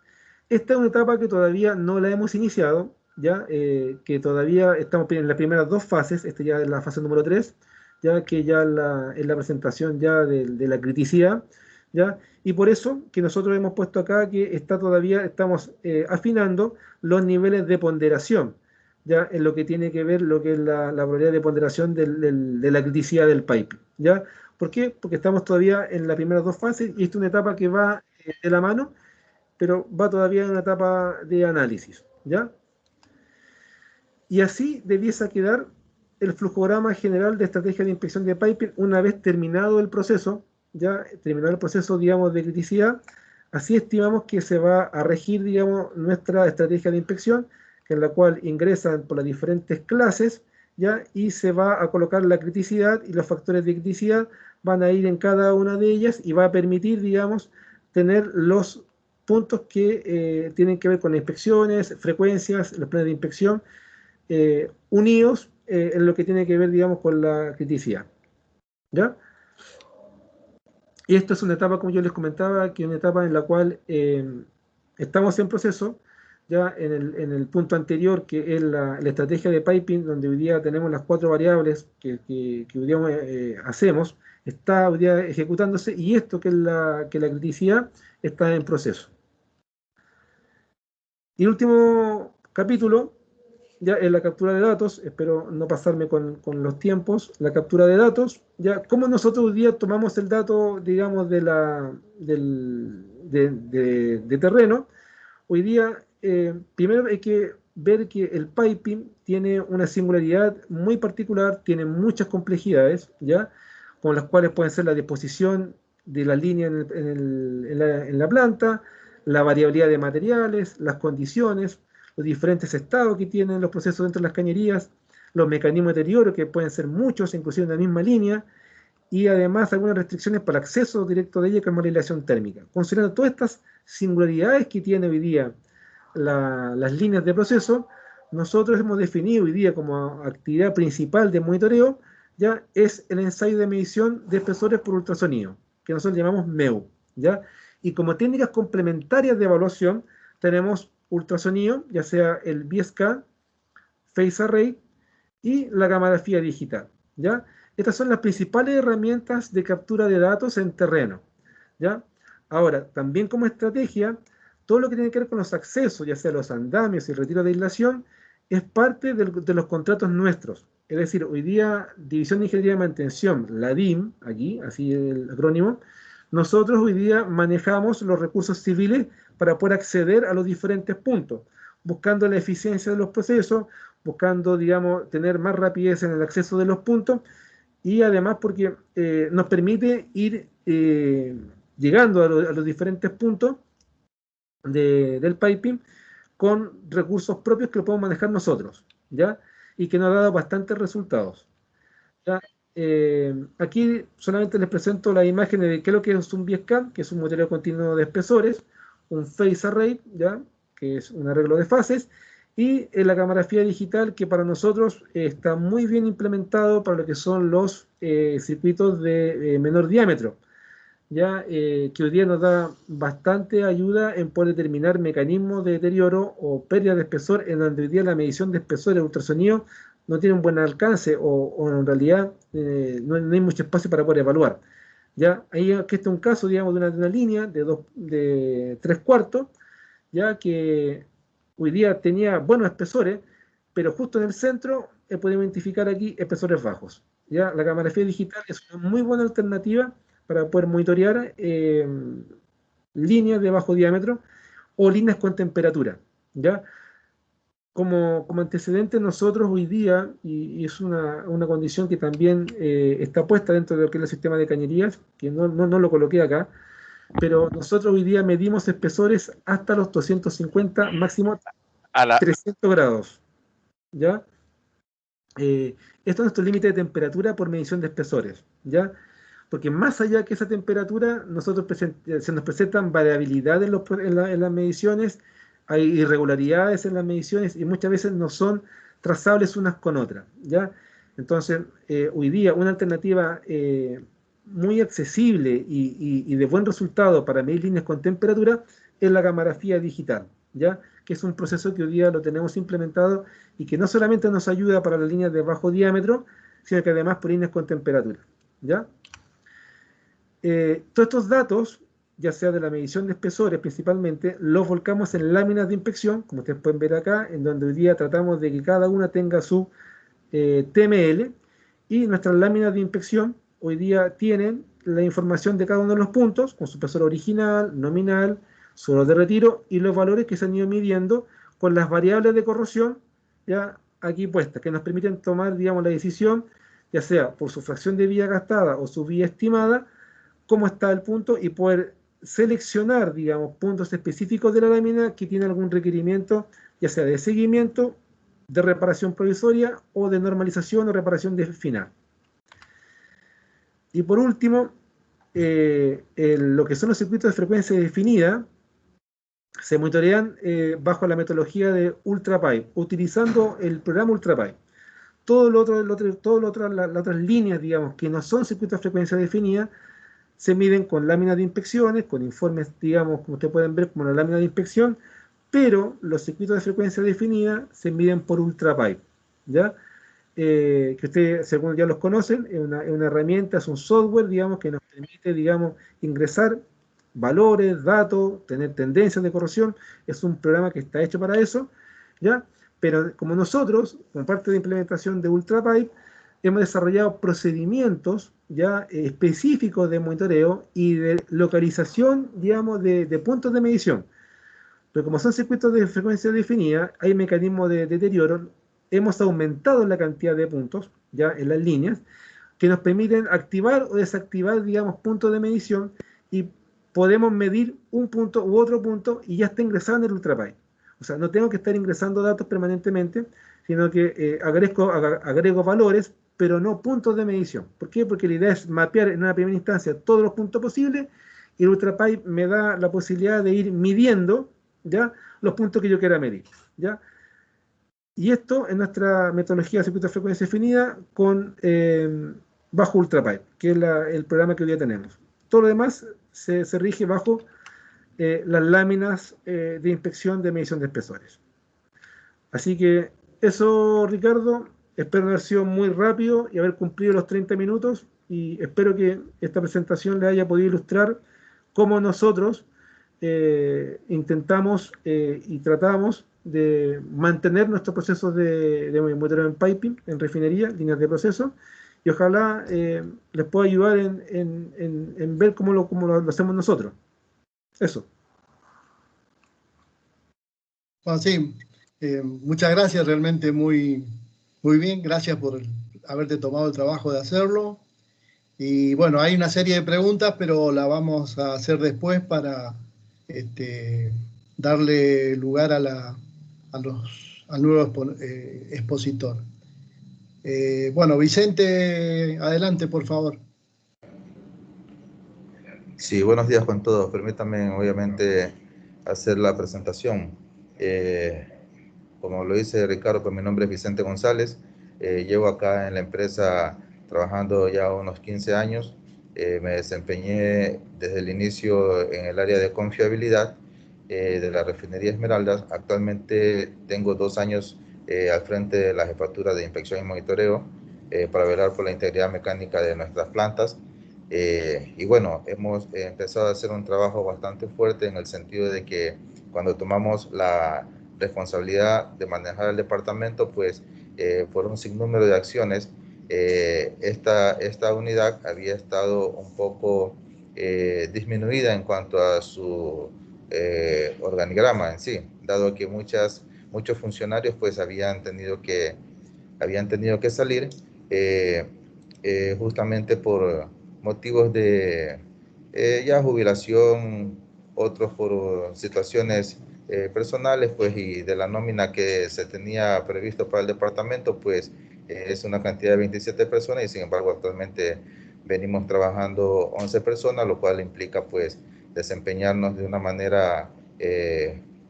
S2: Esta es una etapa que todavía no la hemos iniciado, ¿ya? Que todavía estamos en las primeras 2 fases, esta ya es la fase número 3, ya que ya es la presentación ya de la criticidad, ¿ya? Y por eso que nosotros hemos puesto acá que estamos afinando los niveles de ponderación, ya en lo que tiene que ver lo que es la probabilidad de ponderación de la criticidad del pipe, ¿ya? ¿Por qué? Porque estamos todavía en las primeras 2 fases y esta es una etapa que va de la mano, pero va todavía en una etapa de análisis, ¿ya? Y así debiese quedar el flujograma general de estrategia de inspección de piping una vez terminado el proceso, ya terminado el proceso, digamos, de criticidad. Así estimamos que se va a regir, digamos, nuestra estrategia de inspección, en la cual ingresan por las diferentes clases, ya, y se va a colocar la criticidad y los factores de criticidad van a ir en cada una de ellas y va a permitir, digamos, tener los puntos que tienen que ver con inspecciones, frecuencias, los planes de inspección, unidos en lo que tiene que ver, digamos, con la criticidad, ¿ya? Y esto es una etapa, como yo les comentaba, que es una etapa en la cual estamos en proceso, ya en el punto anterior, que es la estrategia de piping, donde hoy día tenemos las 4 variables que hoy día hacemos, está hoy día ejecutándose, y esto que es la criticidad está en proceso. Y el último capítulo ya es la captura de datos. Espero no pasarme con los tiempos. La captura de datos, ya cómo nosotros hoy día tomamos el dato, digamos, de terreno. Hoy día, primero hay que ver que el piping tiene una singularidad muy particular, tiene muchas complejidades, ¿ya? Con las cuales pueden ser la disposición de la línea en la planta, la variabilidad de materiales, las condiciones, los diferentes estados que tienen los procesos dentro de las cañerías, los mecanismos de deterioro, que pueden ser muchos, inclusive en la misma línea, y además algunas restricciones para el acceso directo de ella, como la aislación térmica. Considerando todas estas singularidades que tiene hoy día las líneas de proceso, nosotros hemos definido hoy día como actividad principal de monitoreo, ya es el ensayo de medición de espesores por ultrasonido, que nosotros llamamos MEU, ¿ya? Y como técnicas complementarias de evaluación tenemos ultrasonido, ya sea el VSK, Phase Array y la gamografía digital, ¿ya? Estas son las principales herramientas de captura de datos en terreno, ¿ya? Ahora, también como estrategia, todo lo que tiene que ver con los accesos, ya sea los andamios y el retiro de aislación, es parte de los contratos nuestros. Es decir, hoy día, División de Ingeniería de Mantención, la DIM, aquí, así el acrónimo, nosotros hoy día manejamos los recursos civiles para poder acceder a los diferentes puntos, buscando la eficiencia de los procesos, buscando, digamos, tener más rapidez en el acceso de los puntos, y además porque nos permite ir llegando a los diferentes puntos del piping con recursos propios que lo podemos manejar nosotros, ¿ya? Y que nos ha dado bastantes resultados, ¿ya? Aquí solamente les presento la imagen de qué es lo que es un VSCAM, que es un monitoreo continuo de espesores, un Phase Array, ¿ya? Que es un arreglo de fases, y la gamografía digital, que para nosotros está muy bien implementado para lo que son los circuitos de menor diámetro, ya que hoy día nos da bastante ayuda en poder determinar mecanismos de deterioro o pérdida de espesor, en donde hoy día la medición de espesor de ultrasonido no tiene un buen alcance o en realidad no hay mucho espacio para poder evaluar. Ya, ahí aquí está un caso, digamos, de una línea de 3/4, ya que hoy día tenía buenos espesores, pero justo en el centro podemos identificar aquí espesores bajos. Ya, la gamografía digital es una muy buena alternativa para poder monitorear líneas de bajo diámetro o líneas con temperatura, ¿ya? Como antecedente, nosotros hoy día, y es una condición que también está puesta dentro de lo que es el sistema de cañerías, que no lo coloqué acá, pero nosotros hoy día medimos espesores hasta los 250, máximo 300 grados, ¿ya? Esto es nuestro límite de temperatura por medición de espesores, ¿ya? Porque más allá que esa temperatura, se nos presentan variabilidades en las mediciones, hay irregularidades en las mediciones y muchas veces no son trazables unas con otras, ¿ya? Entonces, hoy día una alternativa muy accesible y de buen resultado para medir líneas con temperatura es la gamografía digital, ¿ya? Que es un proceso que hoy día lo tenemos implementado y que no solamente nos ayuda para las líneas de bajo diámetro, sino que además por líneas con temperatura, ¿ya? Todos estos datos, ya sea de la medición de espesores principalmente, los volcamos en láminas de inspección, como ustedes pueden ver acá, en donde hoy día tratamos de que cada una tenga su TML, y nuestras láminas de inspección hoy día tienen la información de cada uno de los puntos, con su espesor original, nominal, suelo de retiro y los valores que se han ido midiendo con las variables de corrosión ya aquí puestas, que nos permiten tomar, digamos, la decisión, ya sea por su fracción de vía gastada o su vía estimada, cómo está el punto y poder seleccionar, digamos, puntos específicos de la lámina que tienen algún requerimiento, ya sea de seguimiento, de reparación provisoria o de normalización o reparación de final. Y por último, lo que son los circuitos de frecuencia definida se monitorean bajo la metodología de UltraPipe, utilizando el programa UltraPipe. Las otras líneas, digamos, que no son circuitos de frecuencia definida, se miden con láminas de inspecciones, con informes, digamos, como ustedes pueden ver, como la lámina de inspección, pero los circuitos de frecuencia definida se miden por UltraPipe, ¿ya? Que ustedes, según ya los conocen, es una herramienta, es un software, digamos, que nos permite, digamos, ingresar valores, datos, tener tendencias de corrosión. Es un programa que está hecho para eso, ¿ya? Pero como nosotros, como parte de implementación de UltraPipe, hemos desarrollado procedimientos ya específicos de monitoreo y de localización, digamos, de puntos de medición. Pero como son circuitos de frecuencia definida, hay mecanismos de deterioro. Hemos aumentado la cantidad de puntos ya en las líneas que nos permiten activar o desactivar, digamos, puntos de medición, y podemos medir un punto u otro punto y ya está ingresado en el UltraPipe. O sea, no tengo que estar ingresando datos permanentemente, sino que agrego valores, pero no puntos de medición. ¿Por qué? Porque la idea es mapear en una primera instancia todos los puntos posibles, y el UltraPipe me da la posibilidad de ir midiendo, ¿ya?, los puntos que yo quiera medir, ¿ya? Y esto en nuestra metodología de circuito de frecuencia definida con bajo UltraPipe, que es el programa que hoy día tenemos. Todo lo demás se rige bajo las láminas de inspección de medición de espesores. Así que eso, Ricardo, espero haber sido muy rápido y haber cumplido los 30 minutos, y espero que esta presentación le haya podido ilustrar cómo nosotros intentamos y tratamos de mantener nuestros procesos de monitoreo en piping, en refinería, líneas de proceso, y ojalá les pueda ayudar en ver cómo lo hacemos nosotros. Eso.
S1: Bueno, sí, muchas gracias, realmente muy bien, gracias por haberte tomado el trabajo de hacerlo. Y bueno, hay una serie de preguntas, pero la vamos a hacer después para darle lugar al nuevo expositor. Bueno, Vicente, adelante, por favor.
S3: Sí, buenos días con todos. Permítanme, obviamente, hacer la presentación. Como lo dice Ricardo, pues mi nombre es Vicente González. Llevo acá en la empresa trabajando ya unos 15 años. Me desempeñé desde el inicio en el área de confiabilidad de la refinería Esmeraldas. Actualmente tengo 2 años al frente de la jefatura de inspección y monitoreo para velar por la integridad mecánica de nuestras plantas. Y bueno, hemos empezado a hacer un trabajo bastante fuerte en el sentido de que cuando tomamos la responsabilidad de manejar el departamento, pues por un sinnúmero de acciones, esta unidad había estado un poco disminuida en cuanto a su organigrama en sí, dado que muchos funcionarios pues habían tenido que salir justamente por motivos de ya jubilación, otros por situaciones personales, pues, y de la nómina que se tenía previsto para el departamento, pues es una cantidad de 27 personas, y sin embargo actualmente venimos trabajando 11 personas, lo cual implica pues desempeñarnos de una manera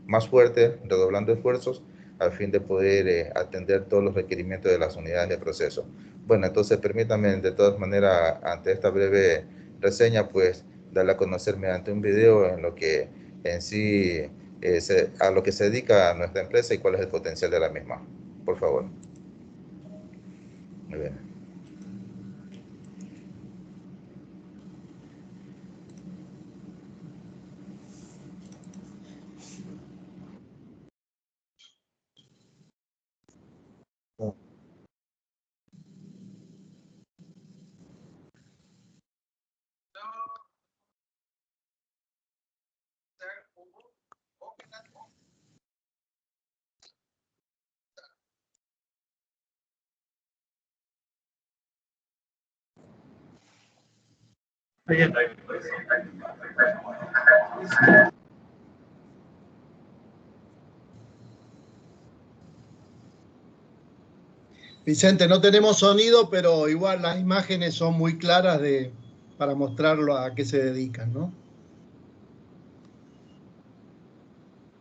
S3: más fuerte, redoblando esfuerzos, al fin de poder atender todos los requerimientos de las unidades de proceso. Bueno, entonces permítanme de todas maneras, ante esta breve reseña, pues darle a conocer mediante un video en lo que en sí, a lo que se dedica nuestra empresa y cuál es el potencial de la misma. Por favor. Muy bien.
S2: Ahí está.
S1: Vicente, no tenemos sonido, pero igual las imágenes son muy claras para mostrarlo a qué se dedican, ¿no?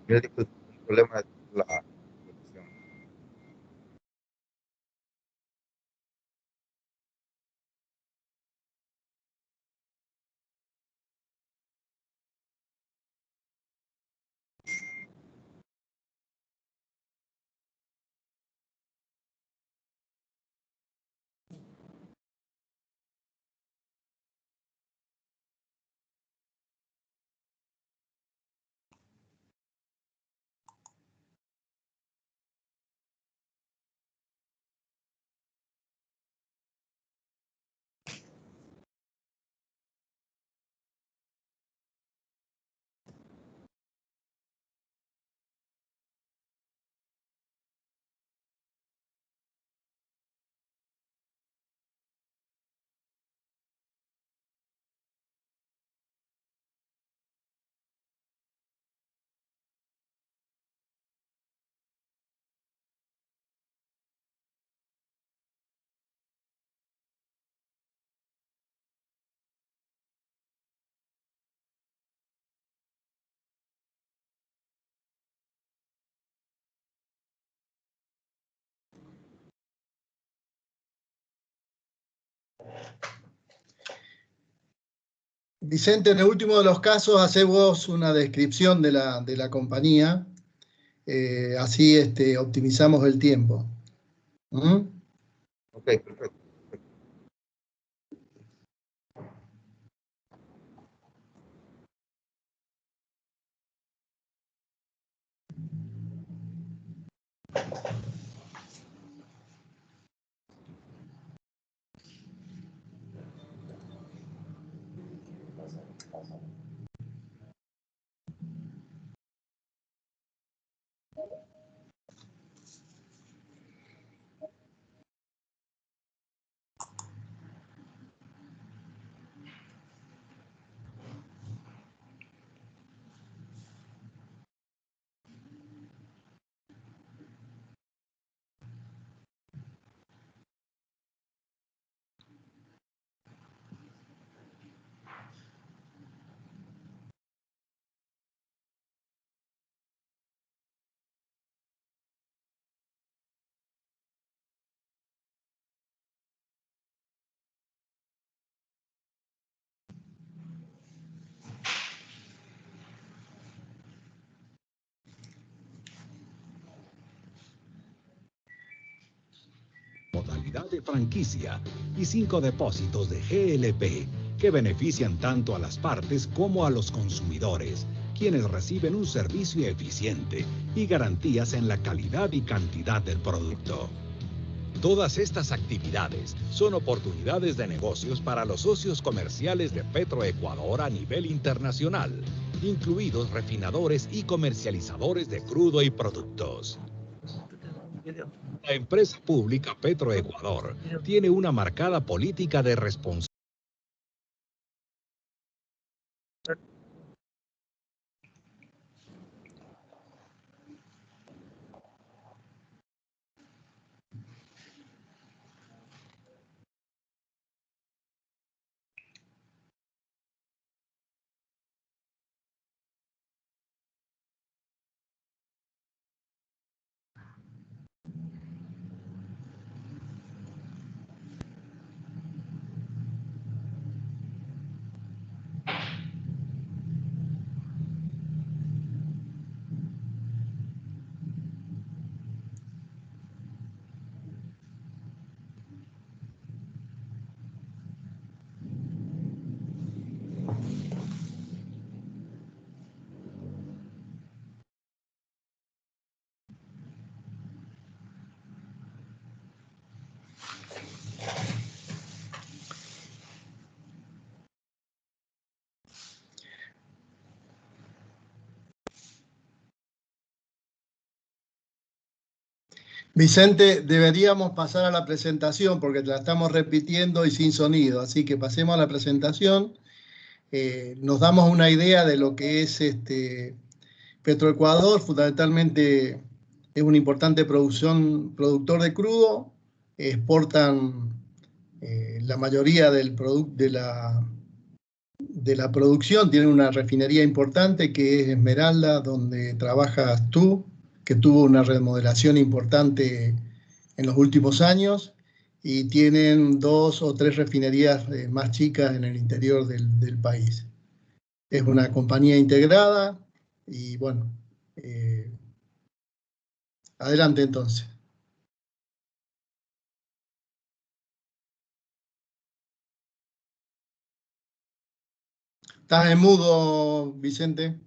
S3: Yo disculpo, un problema de la conexión.
S1: Vicente, en el último de los casos, hace vos una descripción de la compañía, así optimizamos el tiempo. ¿Mm?
S3: Ok, perfecto.
S4: Modalidad de franquicia y 5 depósitos de GLP que benefician tanto a las partes como a los consumidores, quienes reciben un servicio eficiente y garantías en la calidad y cantidad del producto. Todas estas actividades son oportunidades de negocios para los socios comerciales de Petroecuador a nivel internacional, incluidos refinadores y comercializadores de crudo y productos. La empresa pública Petroecuador tiene una marcada política de responsabilidad.
S1: Vicente, deberíamos pasar a la presentación porque la estamos repitiendo y sin sonido, así que pasemos a la presentación. Nos damos una idea de lo que es Petroecuador. Fundamentalmente es un importante productor de crudo, exportan la mayoría del de la producción, tienen una refinería importante que es Esmeralda, donde trabajas tú, que tuvo una remodelación importante en los últimos años, y tienen 2 o 3 refinerías más chicas en el interior del país. Es una compañía integrada y bueno, adelante entonces. ¿Estás en mudo, Vicente?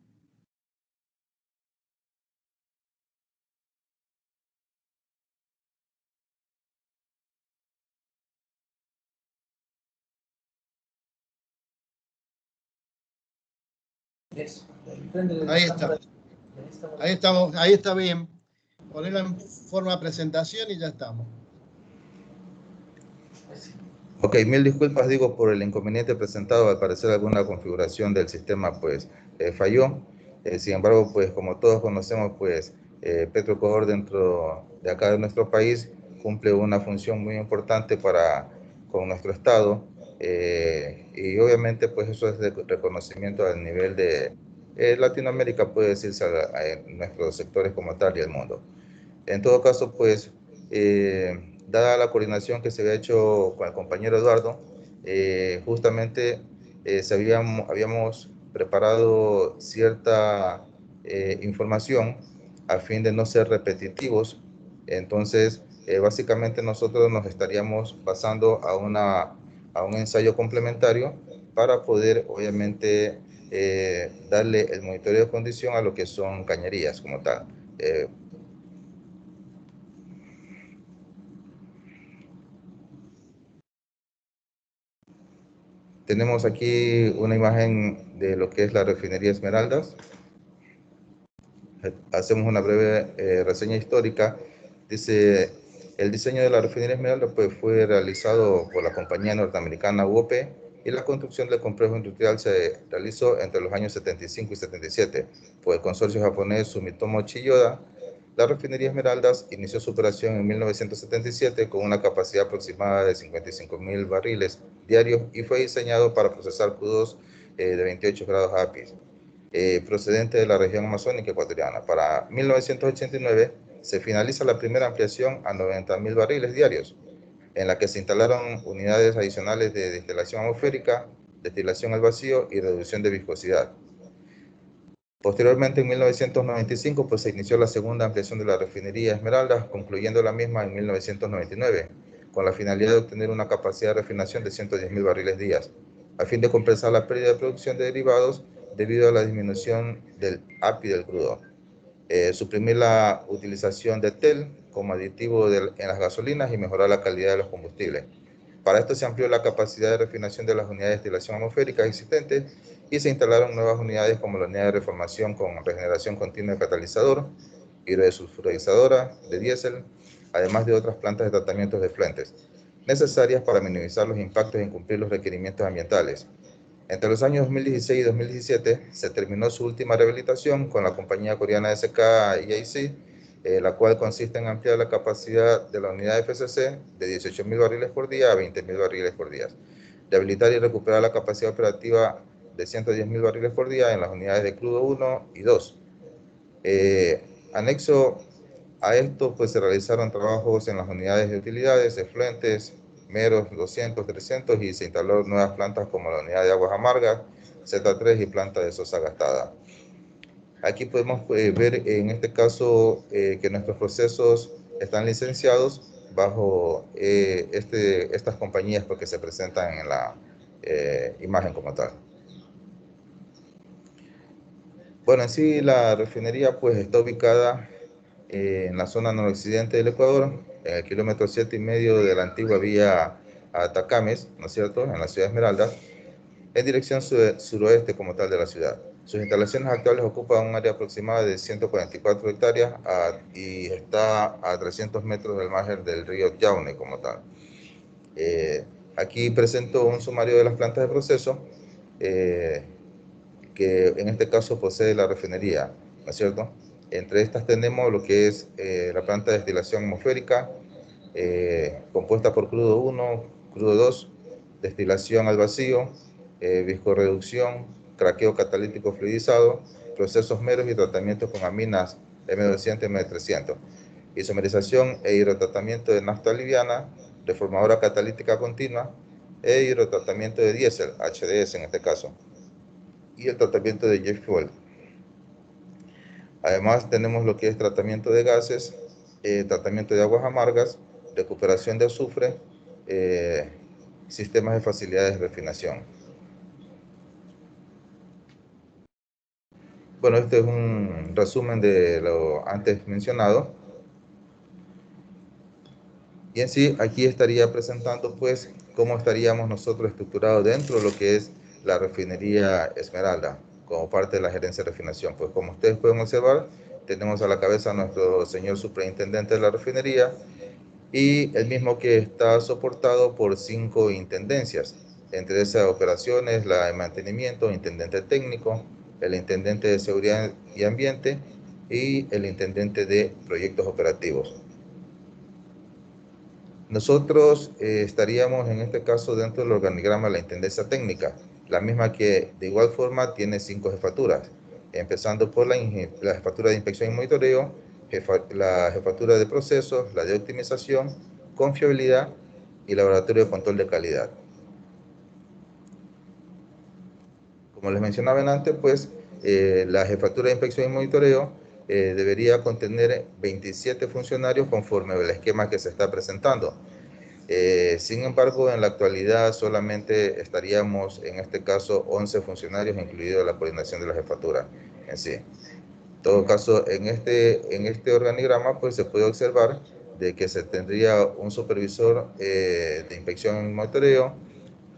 S1: Ahí está. Ahí estamos, ahí está bien. Ponerlo en forma de presentación y ya estamos.
S3: Ok, mil disculpas, digo, por el inconveniente presentado. Al parecer alguna configuración del sistema pues falló. Sin embargo, pues como todos conocemos, pues Petroecuador dentro de acá de nuestro país cumple una función muy importante con nuestro estado, y obviamente pues eso es de reconocimiento al nivel de Latinoamérica, puede decirse, a nuestros sectores como tal y el mundo. En todo caso, pues, dada la coordinación que se había hecho con el compañero Eduardo, justamente habíamos preparado cierta información a fin de no ser repetitivos. Entonces, básicamente nosotros nos estaríamos pasando a un ensayo complementario para poder, obviamente, darle el monitoreo de condición a lo que son cañerías como tal. Tenemos aquí una imagen de lo que es la refinería Esmeraldas. Hacemos una breve reseña histórica. Dice, el diseño de la refinería Esmeraldas pues, fue realizado por la compañía norteamericana UOP, y la construcción del complejo industrial se realizó entre los años 75 y 77 por el consorcio japonés Sumitomo Chiyoda. La refinería Esmeraldas inició su operación en 1977 con una capacidad aproximada de 55.000 barriles diarios y fue diseñado para procesar crudos de 28 grados API, procedente de la región amazónica ecuatoriana. Para 1989 se finaliza la primera ampliación a 90.000 barriles diarios, en la que se instalaron unidades adicionales de destilación atmosférica, destilación al vacío y reducción de viscosidad. Posteriormente, en 1995, pues, se inició la segunda ampliación de la refinería Esmeraldas, concluyendo la misma en 1999, con la finalidad de obtener una capacidad de refinación de 110.000 barriles días, a fin de compensar la pérdida de producción de derivados debido a la disminución del API del crudo. Suprimir la utilización de TEL como aditivo en las gasolinas y mejorar la calidad de los combustibles. Para esto se amplió la capacidad de refinación de las unidades de destilación atmosférica existentes y se instalaron nuevas unidades como la unidad de reformación con regeneración continua de catalizador, hidrodesulfurizadora de diésel, además de otras plantas de tratamiento de efluentes, necesarias para minimizar los impactos en cumplir los requerimientos ambientales. Entre los años 2016 y 2017 se terminó su última rehabilitación con la compañía coreana SK EIC, la cual consiste en ampliar la capacidad de la unidad FCC de 18.000 barriles por día a 20.000 barriles por día, rehabilitar y recuperar la capacidad operativa de 110.000 barriles por día en las unidades de crudo 1 y 2. Anexo a esto, pues se realizaron trabajos en las unidades de utilidades, efluentes, meros 200, 300, y se instalaron nuevas plantas como la unidad de aguas amargas, Z3 y planta de sosa gastada. Aquí podemos ver en este caso que nuestros procesos están licenciados bajo estas compañías porque se presentan en la imagen como tal. Bueno, en sí la refinería pues está ubicada en la zona noroccidente del Ecuador, en el kilómetro 7,5 de la antigua vía a Atacames, ¿no es cierto?, en la ciudad de Esmeraldas, en dirección suroeste como tal de la ciudad. Sus instalaciones actuales ocupan un área aproximada de 144 hectáreas y está a 300 metros del margen del río Yaune como tal. Aquí presento un sumario de las plantas de proceso que en este caso posee la refinería, ¿no es cierto? Entre estas tenemos lo que es la planta de destilación atmosférica, compuesta por crudo 1, crudo 2, destilación al vacío, viscorreducción, craqueo catalítico fluidizado, procesos meros y tratamientos con aminas M200 y M300, isomerización e hidrotratamiento de nafta liviana, reformadora catalítica continua e hidrotratamiento de diésel, HDS en este caso, y el tratamiento de jet fuel. Además tenemos lo que es tratamiento de gases, tratamiento de aguas amargas, recuperación de azufre, sistemas de facilidades de refinación. Bueno, este es un resumen de lo antes mencionado. Y en sí, aquí estaría presentando pues cómo estaríamos nosotros estructurados dentro de lo que es la refinería Esmeralda, como parte de la gerencia de refinación. Pues como ustedes pueden observar, tenemos a la cabeza a nuestro señor superintendente de la refinería, y el mismo que está soportado por 5 intendencias. Entre esas operaciones, la de mantenimiento, intendente técnico, el intendente de seguridad y ambiente y el intendente de proyectos operativos. Nosotros estaríamos en este caso dentro del organigrama de la intendencia técnica, la misma que de igual forma tiene 5 jefaturas, empezando por la jefatura de inspección y monitoreo, la jefatura de procesos, la de optimización, confiabilidad y laboratorio de control de calidad. Como les mencionaba antes, pues la jefatura de inspección y monitoreo debería contener 27 funcionarios conforme al esquema que se está presentando. Sin embargo, en la actualidad solamente estaríamos, en este caso, 11 funcionarios, incluido la coordinación de la jefatura en sí. En todo caso, en este organigrama, pues se puede observar de que se tendría un supervisor de inspección y monitoreo,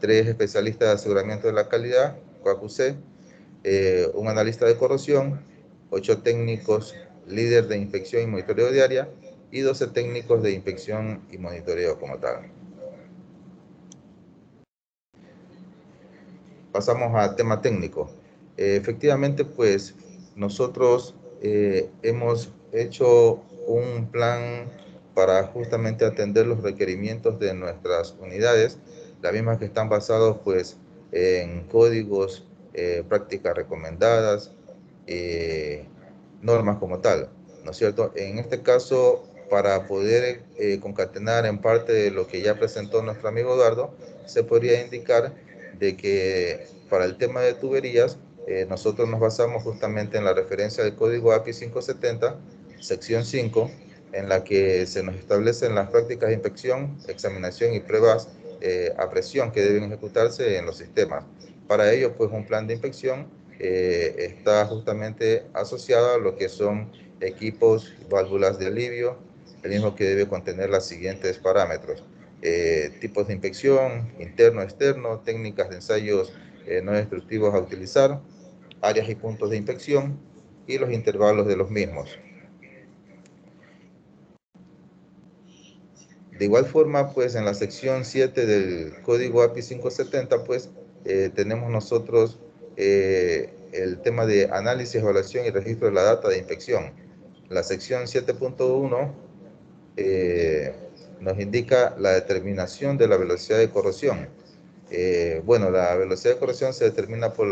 S3: 3 especialistas de aseguramiento de la calidad, QAQC, un analista de corrosión, 8 técnicos líder de inspección y monitoreo diaria y 12 técnicos de inspección y monitoreo como tal. Pasamos al tema técnico. Efectivamente, pues nosotros hemos hecho un plan para justamente atender los requerimientos de nuestras unidades, las mismas que están basadas pues en códigos, prácticas recomendadas, normas como tal, ¿no es cierto? En este caso, para poder concatenar en parte de lo que ya presentó nuestro amigo Eduardo, se podría indicar de que para el tema de tuberías, nosotros nos basamos justamente en la referencia del código API 570, sección 5, en la que se nos establecen las prácticas de inspección, examinación y pruebas a presión que deben ejecutarse en los sistemas. Para ello, pues un plan de inspección está justamente asociado a lo que son equipos, válvulas de alivio, el mismo que debe contener los siguientes parámetros: tipos de inspección, interno, externo, técnicas de ensayos no destructivos a utilizar, áreas y puntos de inspección y los intervalos de los mismos. De igual forma, pues en la sección 7 del código API 570, pues tenemos nosotros el tema de análisis, evaluación y registro de la data de inspección. La sección 7.1 nos indica la determinación de la velocidad de corrosión. Bueno, la velocidad de corrosión se determina por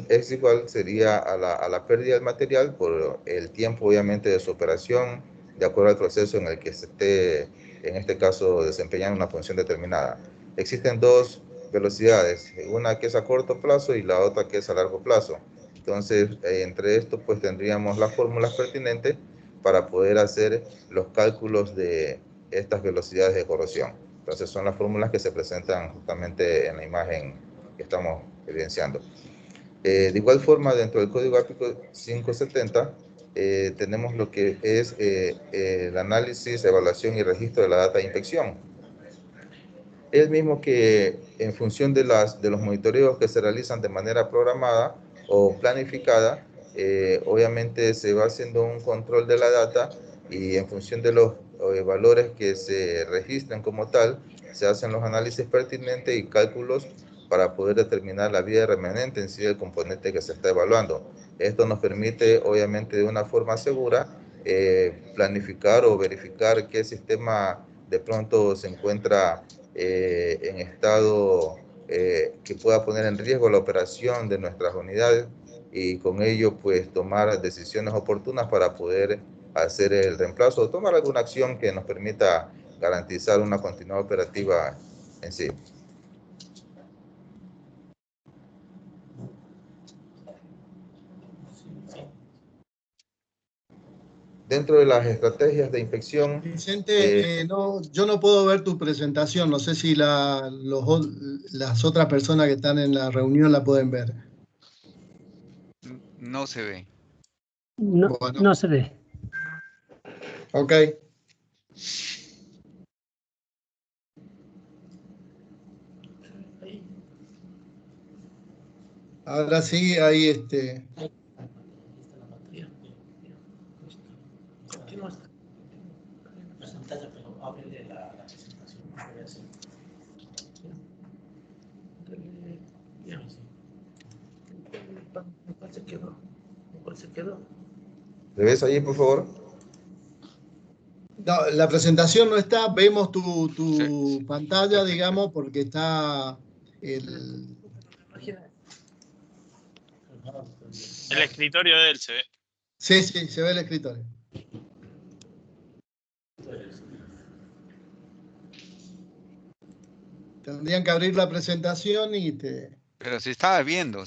S3: es igual, sería a la pérdida del material por el tiempo, obviamente, de su operación, de acuerdo al proceso en el que se esté, en este caso, desempeñando una función determinada. Existen 2 velocidades, una que es a corto plazo y la otra que es a largo plazo. Entonces, entre esto, pues tendríamos las fórmulas pertinentes para poder hacer los cálculos de estas velocidades de corrosión. Entonces, son las fórmulas que se presentan justamente en la imagen que estamos evidenciando. De igual forma, dentro del código API 570, tenemos lo que es el análisis, evaluación y registro de la data de inspección. Es mismo que en función de los monitoreos que se realizan de manera programada o planificada, obviamente se va haciendo un control de la data y en función de los valores que se registran como tal, se hacen los análisis pertinentes y cálculos para poder determinar la vida remanente en sí del componente que se está evaluando. Esto nos permite, obviamente, de una forma segura, planificar o verificar qué sistema de pronto se encuentra en estado que pueda poner en riesgo la operación de nuestras unidades y con ello pues tomar decisiones oportunas para poder hacer el reemplazo o tomar alguna acción que nos permita garantizar una continuidad operativa en sí. Dentro de las estrategias de inspección...
S1: Vicente, no, yo no puedo ver tu presentación, no sé si las otras personas que están en la reunión la pueden ver.
S5: No se ve.
S6: No,
S1: bueno.
S6: No se ve.
S1: Ok. Ahora sí, ahí
S2: ¿Cuál se quedó?
S3: ¿Le ves ahí, por favor?
S1: No, la presentación no está, vemos tu
S5: Sí.
S1: pantalla, digamos, porque está el
S7: escritorio de él se ve.
S1: Sí, sí, se ve el escritorio. Tendrían que abrir la presentación y te...
S5: Pero se estaba viendo,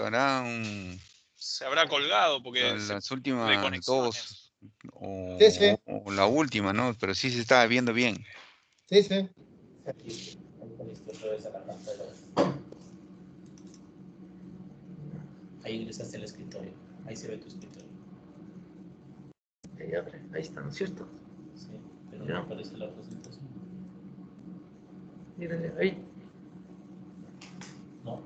S5: era un...
S7: Se habrá colgado porque
S5: las últimas
S7: conexiones.
S5: dos o,
S1: Sí, sí.
S5: o la última, ¿no? Pero sí se estaba viendo bien.
S1: Sí, sí.
S8: Ahí ingresaste al escritorio. Ahí se ve tu escritorio.
S2: Ahí abre. Ahí está, ¿no es cierto?
S8: Sí, pero no aparece la presentación.
S2: Mírenle, ahí.
S8: No.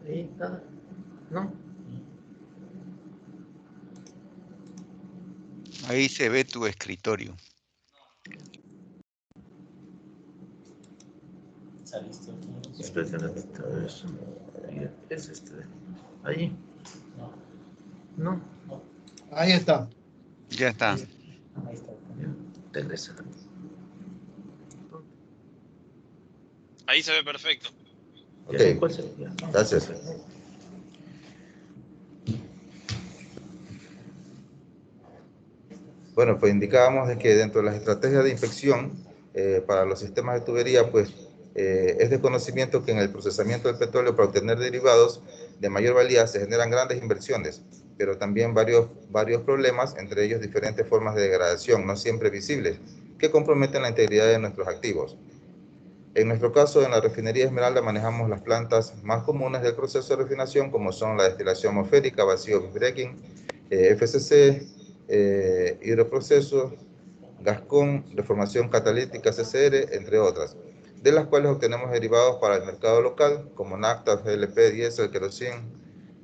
S2: Ahí, nada. No.
S5: Ahí se ve tu escritorio.
S8: Saliste.
S2: Eso. Es Ahí. No.
S1: Ahí está.
S5: Ya está.
S8: Ahí está.
S2: Regresa.
S7: Ahí se ve perfecto.
S3: Ok, gracias. Bueno, pues indicábamos de que dentro de las estrategias de inspección para los sistemas de tubería, pues es de conocimiento que en el procesamiento del petróleo para obtener derivados de mayor valía se generan grandes inversiones, pero también varios problemas, entre ellos diferentes formas de degradación no siempre visibles, que comprometen la integridad de nuestros activos. En nuestro caso, en la refinería Esmeralda manejamos las plantas más comunes del proceso de refinación, como son la destilación atmosférica, vacío breaking, FCC, hidroproceso, gascón, reformación catalítica, CCR, entre otras, de las cuales obtenemos derivados para el mercado local, como nafta, GLP, diésel, queroseno,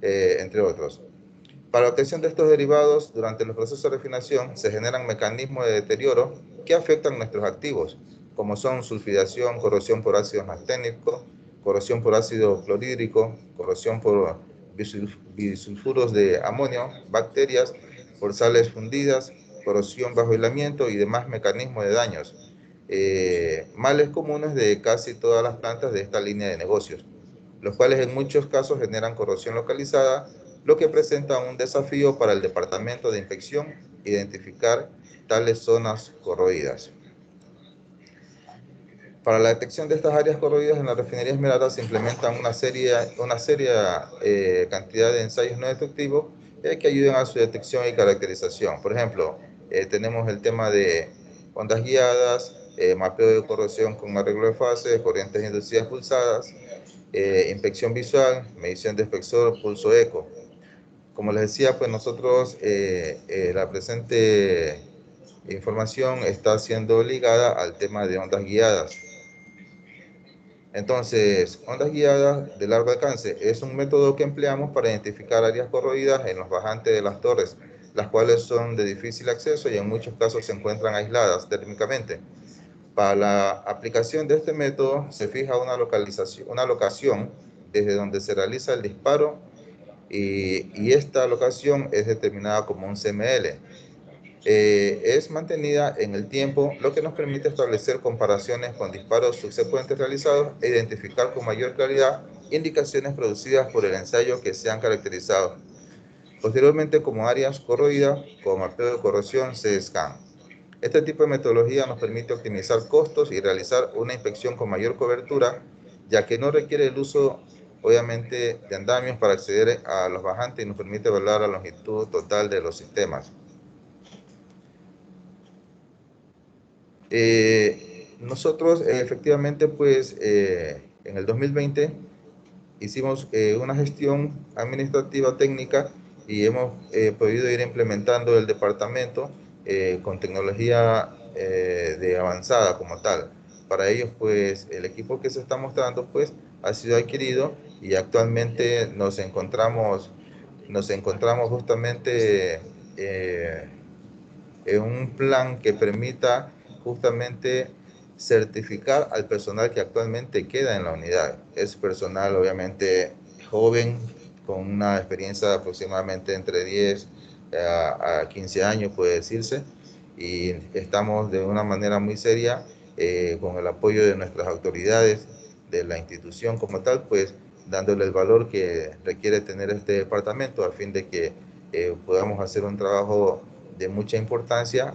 S3: entre otros. Para la obtención de estos derivados, durante los procesos de refinación, se generan mecanismos de deterioro que afectan nuestros activos, como son sulfidación, corrosión por ácido masténico, corrosión por ácido clorhídrico, corrosión por bisulfuros de amonio, bacterias, por sales fundidas, corrosión bajo aislamiento y demás mecanismos de daños, males comunes de casi todas las plantas de esta línea de negocios, los cuales en muchos casos generan corrosión localizada, lo que presenta un desafío para el Departamento de Inspección identificar tales zonas corroídas. Para la detección de estas áreas corroídas en la refinería Esmeralda se implementan una seria cantidad de ensayos no destructivos que ayuden a su detección y caracterización. Por ejemplo, tenemos el tema de ondas guiadas, mapeo de corrosión con arreglo de fase, corrientes inducidas pulsadas, inspección visual, medición de espesor, pulso eco. Como les decía, pues nosotros la presente información está siendo ligada al tema de ondas guiadas. Entonces, ondas guiadas de largo alcance es un método que empleamos para identificar áreas corroídas en los bajantes de las torres, las cuales son de difícil acceso y en muchos casos se encuentran aisladas térmicamente. Para la aplicación de este método se fija una locación desde donde se realiza el disparo y esta locación es determinada como un CML. Es mantenida en el tiempo, lo que nos permite establecer comparaciones con disparos subsecuentes realizados e identificar con mayor claridad indicaciones producidas por el ensayo que se han caracterizado posteriormente como áreas corroídas con mapeo de corrosión CSCAN. Este tipo de metodología nos permite optimizar costos y realizar una inspección con mayor cobertura, ya que no requiere el uso, obviamente, de andamios para acceder a los bajantes y nos permite evaluar la longitud total de los sistemas. Nosotros efectivamente pues en el 2020 hicimos una gestión administrativa técnica y hemos podido ir implementando el departamento con tecnología de avanzada como tal. Para ello pues el equipo que se está mostrando pues ha sido adquirido y actualmente nos encontramos justamente en un plan que permita justamente certificar al personal que actualmente queda en la unidad. Es personal obviamente joven, con una experiencia de aproximadamente entre 10 a 15 años puede decirse, y estamos de una manera muy seria con el apoyo de nuestras autoridades de la institución como tal, pues dándole el valor que requiere tener este departamento a fin de que podamos hacer un trabajo de mucha importancia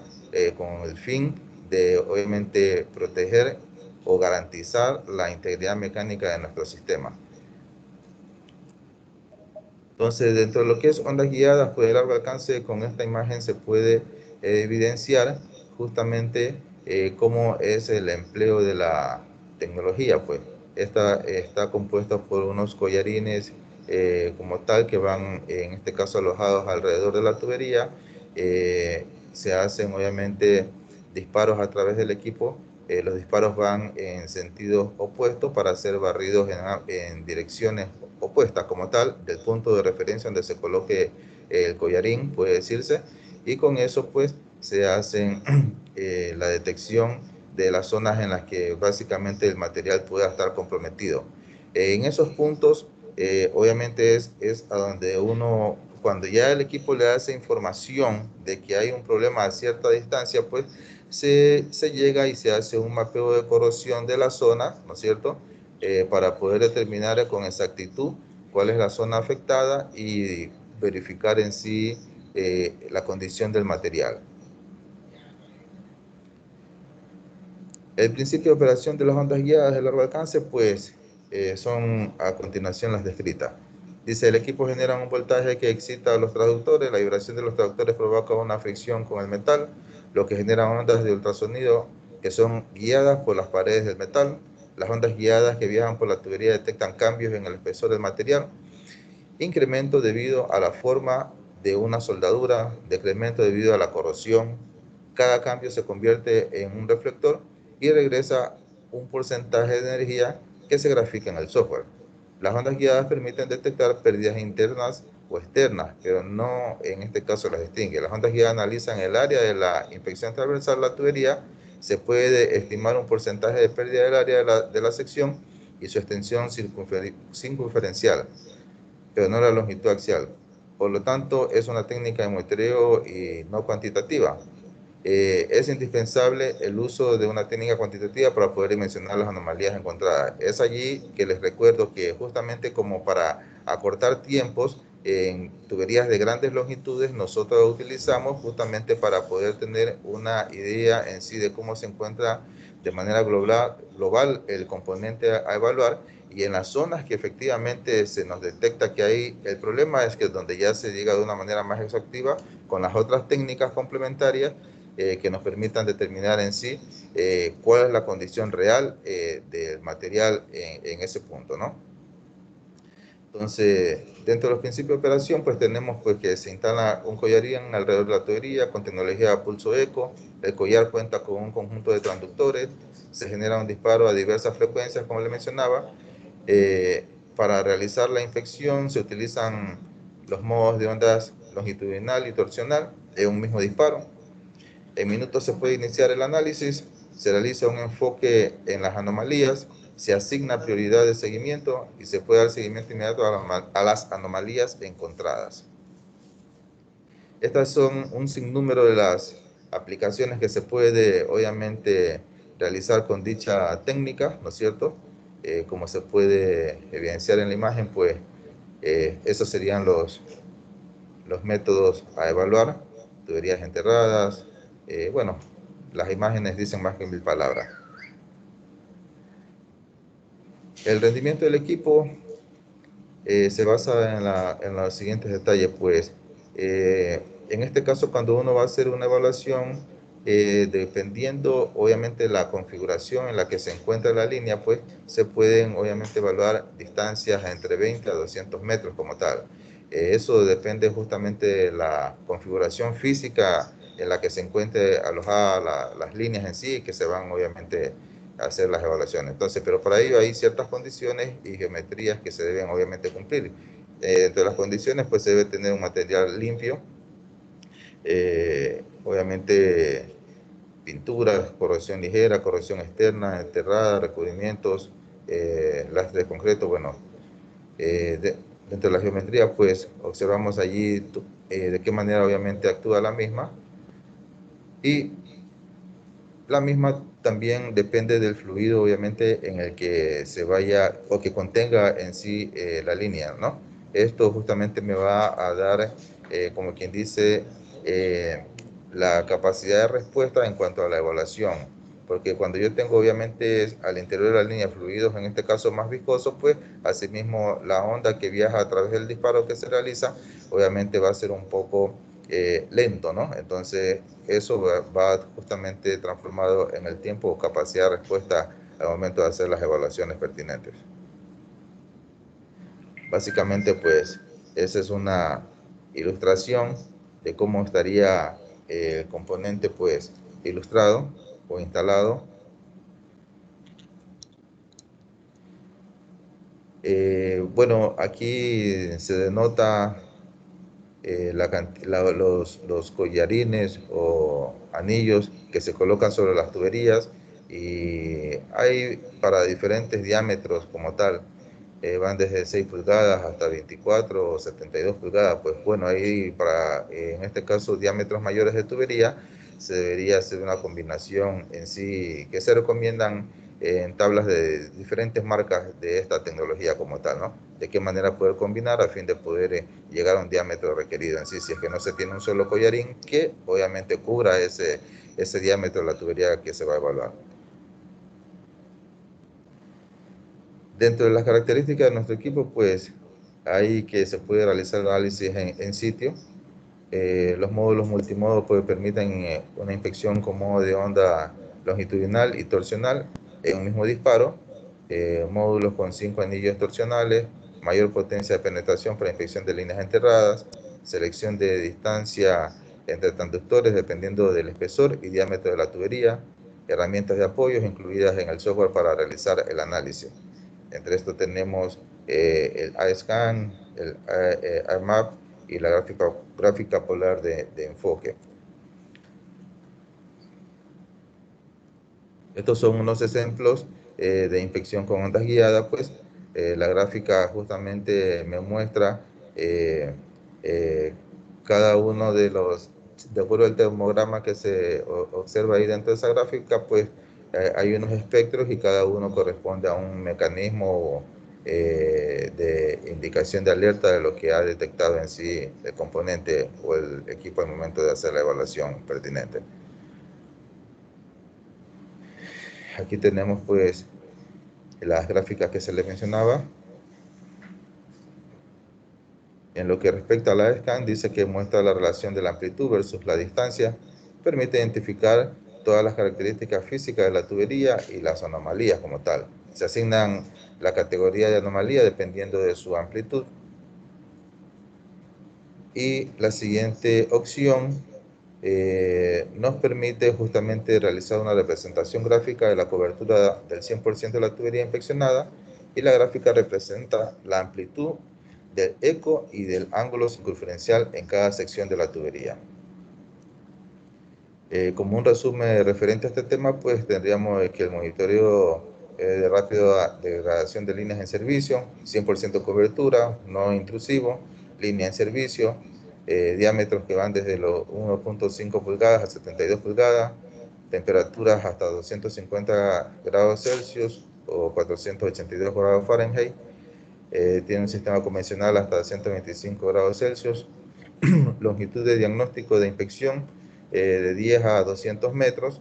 S3: con el fin de obviamente proteger o garantizar la integridad mecánica de nuestro sistema. Entonces, dentro de lo que es ondas guiadas pues, de largo alcance, con esta imagen se puede evidenciar justamente cómo es el empleo de la tecnología. Pues. Esta está compuesta por unos collarines como tal que van, en este caso, alojados alrededor de la tubería. Se hacen, obviamente, disparos a través del equipo. Los disparos van en sentidos opuestos para ser barridos en direcciones opuestas como tal, del punto de referencia donde se coloque el collarín, puede decirse, y con eso pues se hacen la detección de las zonas en las que básicamente el material pueda estar comprometido. En esos puntos, obviamente es a donde uno, cuando ya el equipo le hace información de que hay un problema a cierta distancia, pues se llega y se hace un mapeo de corrosión de la zona, ¿no es cierto?, para poder determinar con exactitud cuál es la zona afectada y verificar en sí la condición del material. El principio de operación de las ondas guiadas de largo alcance, pues, son a continuación las descritas. Dice, el equipo genera un voltaje que excita a los traductores, la vibración de los traductores provoca una fricción con el metal, lo que genera ondas de ultrasonido que son guiadas por las paredes del metal. Las ondas guiadas que viajan por la tubería detectan cambios en el espesor del material, incremento debido a la forma de una soldadura, decremento debido a la corrosión. Cada cambio se convierte en un reflector y regresa un porcentaje de energía que se grafica en el software. Las ondas guiadas permiten detectar pérdidas internas o externas, pero no en este caso las distingue. Las ondas guiadas analizan el área de la inspección transversal de la tubería. Se puede estimar un porcentaje de pérdida del área de la sección y su extensión circunferencial, pero no la longitud axial. Por lo tanto, es una técnica de muestreo y no cuantitativa. Es indispensable el uso de una técnica cuantitativa para poder dimensionar las anomalías encontradas. Es allí que les recuerdo que justamente como para acortar tiempos en tuberías de grandes longitudes, nosotros lo utilizamos justamente para poder tener una idea en sí de cómo se encuentra de manera global el componente a evaluar, y en las zonas que efectivamente se nos detecta que hay el problema es que donde ya se llega de una manera más exhaustiva con las otras técnicas complementarias que nos permitan determinar en sí cuál es la condición real del material en ese punto, ¿no? Entonces, dentro de los principios de operación, pues tenemos pues, que se instala un collarín alrededor de la tubería con tecnología pulso eco. El collar cuenta con un conjunto de transductores. Se genera un disparo a diversas frecuencias, como le mencionaba. Para realizar la infección se utilizan los modos de ondas longitudinal y torsional en un mismo disparo. En minutos se puede iniciar el análisis, se realiza un enfoque en las anomalías, se asigna prioridad de seguimiento y se puede dar seguimiento inmediato a las anomalías encontradas. Estas son un sinnúmero de las aplicaciones que se puede, obviamente, realizar con dicha técnica, ¿no es cierto? Como se puede evidenciar en la imagen, pues esos serían los métodos a evaluar: tuberías enterradas. Bueno, las imágenes dicen más que 1000 palabras. El rendimiento del equipo se basa en los siguientes detalles, pues en este caso cuando uno va a hacer una evaluación, dependiendo obviamente la configuración en la que se encuentra la línea, pues se pueden obviamente evaluar distancias entre 20 a 200 metros como tal. Eso depende justamente de la configuración física en la que se encuentre alojada las líneas en sí, que se van obviamente hacer las evaluaciones. Entonces, pero para ello hay ciertas condiciones y geometrías que se deben obviamente cumplir. Entre las condiciones, pues se debe tener un material limpio, obviamente pinturas, corrosión ligera, corrosión externa, enterrada, recubrimientos, lastre de concreto. Bueno, dentro de la geometría, pues observamos allí de qué manera obviamente actúa la misma, y la misma también depende del fluido, obviamente, en el que se vaya o que contenga en sí la línea, ¿no? Esto justamente me va a dar, como quien dice, la capacidad de respuesta en cuanto a la evaluación. Porque cuando yo tengo, obviamente, al interior de la línea fluidos, en este caso más viscosos, pues, asimismo, la onda que viaja a través del disparo que se realiza, obviamente va a ser un poco lento, ¿no? Entonces, eso va justamente transformado en el tiempo o capacidad de respuesta al momento de hacer las evaluaciones pertinentes. Básicamente, pues, esa es una ilustración de cómo estaría el componente, pues, ilustrado o instalado. Bueno, aquí se denota los collarines o anillos que se colocan sobre las tuberías, y hay para diferentes diámetros como tal. Van desde 6 pulgadas hasta 24 o 72 pulgadas. Pues bueno, ahí para, en este caso, diámetros mayores de tubería, se debería hacer una combinación en sí que se recomiendan en tablas de diferentes marcas de esta tecnología como tal, ¿no? De qué manera poder combinar a fin de poder llegar a un diámetro requerido en sí, si es que no se tiene un solo collarín que obviamente cubra ese diámetro de la tubería que se va a evaluar. Dentro de las características de nuestro equipo, pues hay que se puede realizar análisis en sitio. Los módulos multimodo pues permiten una inspección con modo de onda longitudinal y torsional en un mismo disparo. Módulos con 5 anillos torsionales, mayor potencia de penetración para inspección de líneas enterradas, selección de distancia entre transductores dependiendo del espesor y diámetro de la tubería, herramientas de apoyo incluidas en el software para realizar el análisis. Entre esto tenemos el iScan, el iMap y la gráfica polar de enfoque. Estos son unos ejemplos de inspección con ondas guiadas. Pues la gráfica justamente me muestra cada uno de los, de acuerdo al termograma que se observa ahí dentro de esa gráfica, pues hay unos espectros y cada uno corresponde a un mecanismo de indicación de alerta de lo que ha detectado en sí el componente o el equipo al momento de hacer la evaluación pertinente. Aquí tenemos pues las gráficas que se les mencionaba. En lo que respecta a la scan, dice que muestra la relación de la amplitud versus la distancia, permite identificar todas las características físicas de la tubería y las anomalías como tal. Se asignan la categoría de anomalía dependiendo de su amplitud. Y la siguiente opción nos permite justamente realizar una representación gráfica de la cobertura del 100% de la tubería inspeccionada, y la gráfica representa la amplitud del eco y del ángulo circunferencial en cada sección de la tubería. Como un resumen referente a este tema, pues tendríamos que el monitoreo de rápida degradación de líneas en servicio, 100% cobertura, no intrusivo, línea en servicio, diámetros que van desde los 1.5 pulgadas a 72 pulgadas, temperaturas hasta 250 grados Celsius o 482 grados Fahrenheit, tiene un sistema convencional hasta 125 grados Celsius, longitud de diagnóstico de inspección de 10 a 200 metros,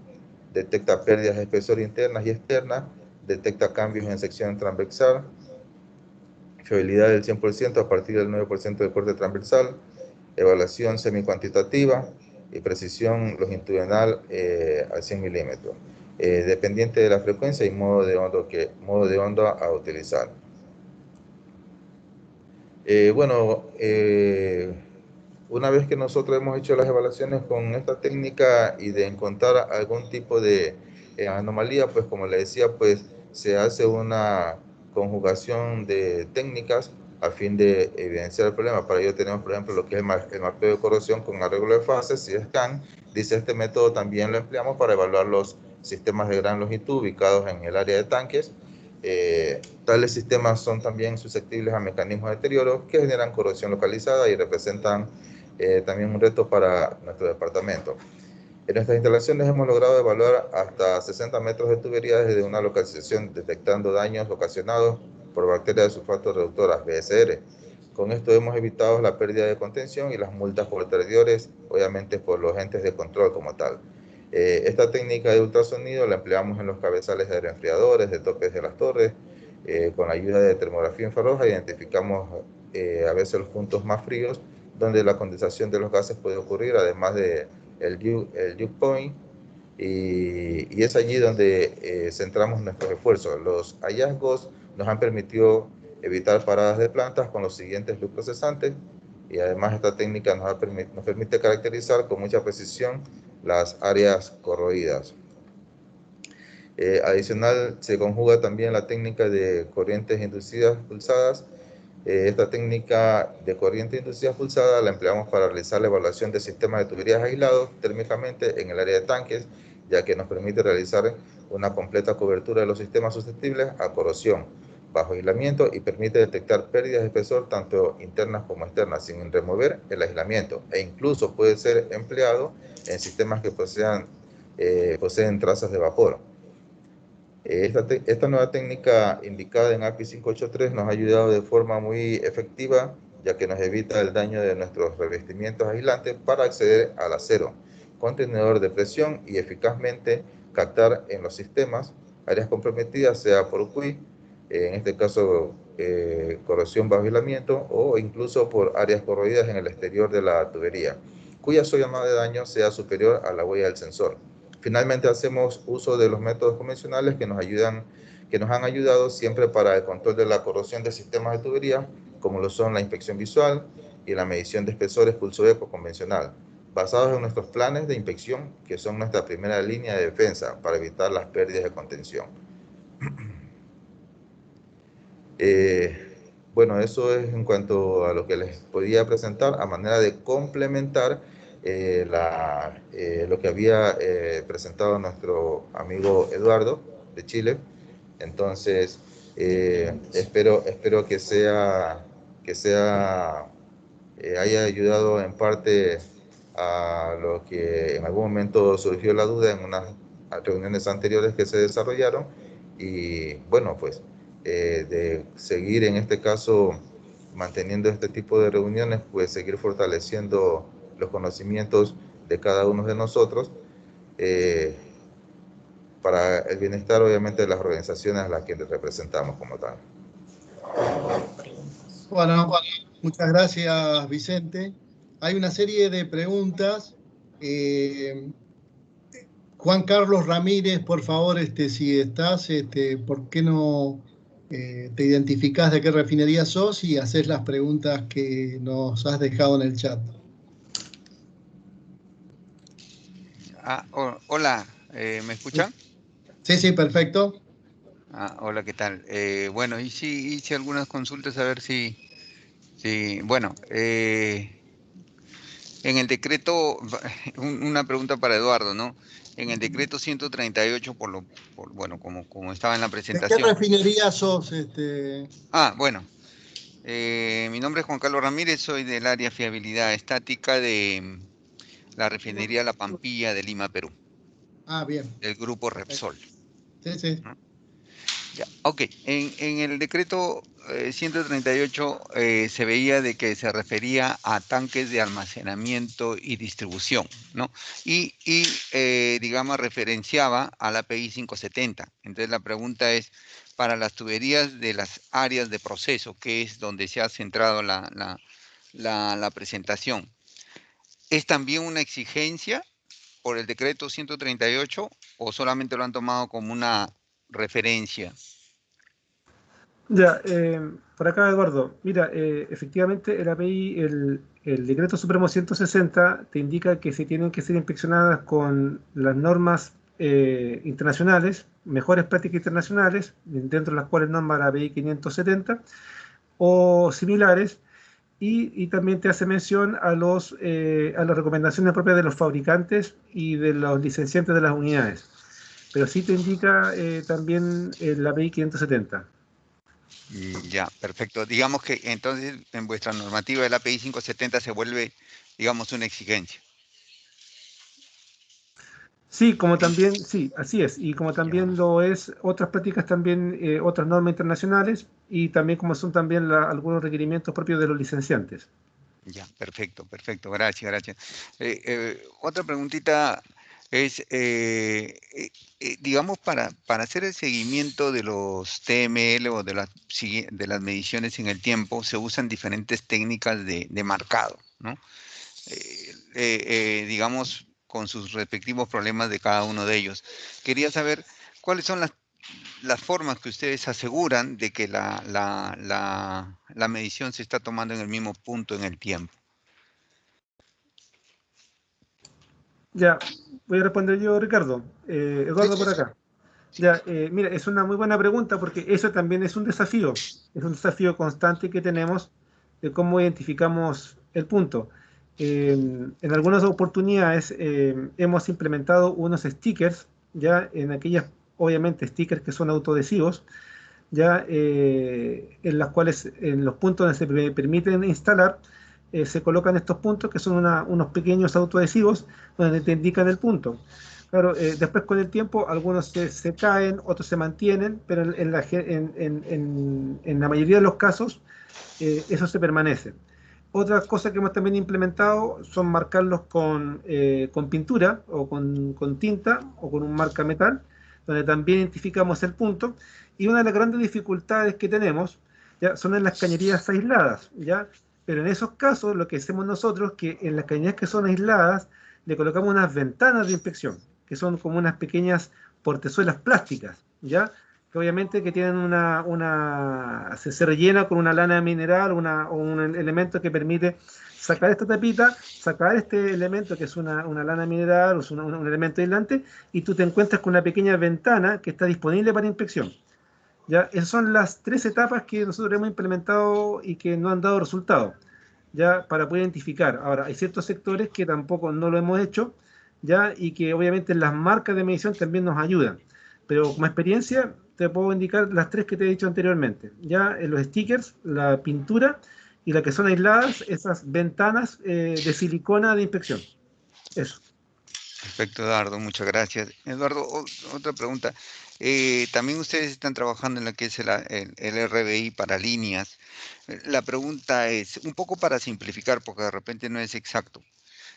S3: detecta pérdidas de espesor internas y externas, detecta cambios en sección transversal, fiabilidad del 100% a partir del 9% de corte transversal, evaluación semi-cuantitativa y precisión longitudinal a 100 milímetros, dependiente de la frecuencia y modo de onda a utilizar. Una vez que nosotros hemos hecho las evaluaciones con esta técnica y de encontrar algún tipo de anomalía, pues como le decía, pues se hace una conjugación de técnicas a fin de evidenciar el problema. Para ello tenemos, por ejemplo, lo que es el mapeo de corrosión con arreglo de fases y scan. Dice, este método también lo empleamos para evaluar los sistemas de gran longitud ubicados en el área de tanques. Tales sistemas son también susceptibles a mecanismos de deterioro que generan corrosión localizada y representan también un reto para nuestro departamento. En nuestras instalaciones hemos logrado evaluar hasta 60 metros de tubería desde una localización, detectando daños ocasionados por bacterias de sulfato reductoras, BSR. Con esto hemos evitado la pérdida de contención y las multas posteriores, obviamente por los entes de control como tal. Esta técnica de ultrasonido la empleamos en los cabezales de aeroenfriadores, de topes de las torres. Con la ayuda de termografía infrarroja identificamos a veces los puntos más fríos donde la condensación de los gases puede ocurrir, además de el dew point, y es allí donde centramos nuestros esfuerzos. Los hallazgos nos han permitido evitar paradas de plantas con los siguientes lucros cesantes, y además esta técnica nos permite caracterizar con mucha precisión las áreas corroídas. Adicional, se conjuga también la técnica de corrientes inducidas pulsadas. Esta técnica de corriente inducida pulsada la empleamos para realizar la evaluación de sistemas de tuberías aislados térmicamente en el área de tanques, ya que nos permite realizar una completa cobertura de los sistemas susceptibles a corrosión bajo aislamiento y permite detectar pérdidas de espesor tanto internas como externas sin remover el aislamiento, e incluso puede ser empleado en sistemas que poseen trazas de vapor. Esta nueva técnica indicada en API 583 nos ha ayudado de forma muy efectiva, ya que nos evita el daño de nuestros revestimientos aislantes para acceder al acero, contenedor de presión, y eficazmente captar en los sistemas áreas comprometidas, sea por QI, en este caso corrosión bajo aislamiento, o incluso por áreas corroídas en el exterior de la tubería, cuya zona de daño sea superior a la huella del sensor. Finalmente, hacemos uso de los métodos convencionales que nos han ayudado siempre para el control de la corrosión de sistemas de tubería, como lo son la inspección visual y la medición de espesores pulso-eco convencional, basados en nuestros planes de inspección, que son nuestra primera línea de defensa para evitar las pérdidas de contención. Bueno, eso es en cuanto a lo que les podía presentar a manera de complementar lo que había presentado nuestro amigo Eduardo de Chile. Entonces, espero que haya ayudado en parte a lo que en algún momento surgió la duda en unas reuniones anteriores que se desarrollaron, y bueno, pues de seguir en este caso manteniendo este tipo de reuniones, pues seguir fortaleciendo los conocimientos de cada uno de nosotros para el bienestar, obviamente, de las organizaciones a las que representamos como tal.
S1: Bueno, muchas gracias, Vicente. Hay una serie de preguntas. Juan Carlos Ramírez, por favor, si estás, ¿por qué no te identificás de qué refinería sos y haces las preguntas que nos has dejado en el chat.
S5: Hola, ¿me escuchan?
S1: Sí, sí, perfecto.
S5: Hola, ¿qué tal? Bueno, hice algunas consultas a ver bueno, en el decreto, una pregunta para Eduardo, ¿no? En el decreto 138, bueno, como estaba en la
S1: ¿De qué
S5: presentación.
S1: refinería sos?
S5: Bueno, mi nombre es Juan Carlos Ramírez, soy del área fiabilidad estática de la refinería La Pampilla de Lima, Perú,
S1: Bien.
S5: del grupo Repsol.
S1: Sí, sí.
S5: ¿No? Ya, ok, en el decreto 138 se veía de que se refería a tanques de almacenamiento y distribución, ¿no? Digamos, referenciaba a la API 570. Entonces la pregunta es, para las tuberías de las áreas de proceso, que es donde se ha centrado la presentación, ¿es también una exigencia por el decreto 138 o solamente lo han tomado como una referencia?
S2: Ya, por acá, Eduardo. Mira, efectivamente el API, el decreto supremo 160 te indica que se tienen que ser inspeccionadas con las normas internacionales, mejores prácticas internacionales, dentro de las cuales norma la API 570 o similares, y también te hace mención a a las recomendaciones propias de los fabricantes y de los licenciantes de las unidades. Pero sí te indica también la API 570.
S5: Ya, perfecto. Digamos que entonces en vuestra normativa del API 570 se vuelve, digamos, una exigencia.
S2: Sí, como también, sí, así es, y como
S5: Ya,
S2: también lo es otras prácticas también, otras normas internacionales, y también como son también algunos requerimientos propios de los licenciantes.
S5: ya, perfecto, perfecto. Gracias, gracias. Otra preguntita es, digamos, para hacer el seguimiento de los TML o de las mediciones en el tiempo, se usan diferentes técnicas de marcado, ¿no? Digamos, con sus respectivos problemas de cada uno de ellos. Quería saber cuáles son las formas que ustedes aseguran de que la medición se está tomando en el mismo punto en el tiempo.
S2: Ya, voy a responder yo, Ricardo.
S1: Sí,
S2: Eduardo
S1: sí,
S2: por
S1: sí.
S2: acá. Ya, mira, es una muy buena pregunta porque eso también es un desafío constante que tenemos de cómo identificamos el punto. En algunas oportunidades hemos implementado unos stickers, ya en aquellas, obviamente, stickers que son autoadhesivos, ya en las cuales en los puntos donde se permiten instalar se colocan estos puntos que son unos pequeños autoadhesivos donde te indican el punto. Claro, después con el tiempo algunos se caen, otros se mantienen, pero en la mayoría de los casos eso se permanece. Otra cosa que hemos también implementado son marcarlos con pintura o con tinta o con un marca metal, donde también identificamos el punto. Y una de las grandes dificultades que tenemos ya son en las cañerías aisladas, ¿ya? Pero en esos casos lo que hacemos nosotros es que en las cañerías que son aisladas le colocamos unas ventanas de inspección, que son como unas pequeñas portezuelas plásticas, ¿ya? Que obviamente que tienen se rellena con una lana mineral o un elemento que permite sacar esta tapita, sacar este elemento que es una lana mineral o es un elemento aislante, y tú te encuentras con una pequeña ventana que está disponible para inspección. ¿Ya? Esas son las tres etapas que nosotros hemos implementado y que no han dado resultado, ya para poder identificar. Ahora, hay ciertos sectores que tampoco no lo hemos hecho, ya, y que obviamente las marcas de medición también nos ayudan. Pero como experiencia te puedo indicar las tres que te he dicho anteriormente. Ya los stickers, la pintura y las que son aisladas, esas ventanas de silicona de inspección. Eso.
S5: Perfecto, Eduardo, muchas gracias. Eduardo, otra pregunta. También ustedes están trabajando en lo que es el RBI para líneas. La pregunta es, un poco para simplificar, porque de repente no es exacto.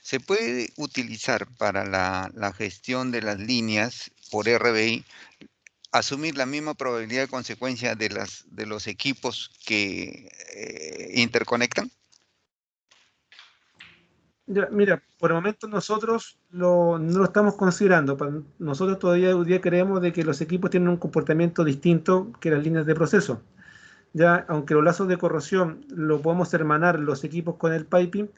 S5: ¿Se puede utilizar para la gestión de las líneas por RBI, asumir la misma probabilidad de consecuencia de los equipos que interconectan?
S2: Ya, mira, por el momento nosotros no lo estamos considerando. Nosotros todavía hoy día creemos de que los equipos tienen un comportamiento distinto que las líneas de proceso. Ya, aunque los lazos de corrosión lo podemos hermanar los equipos con el piping,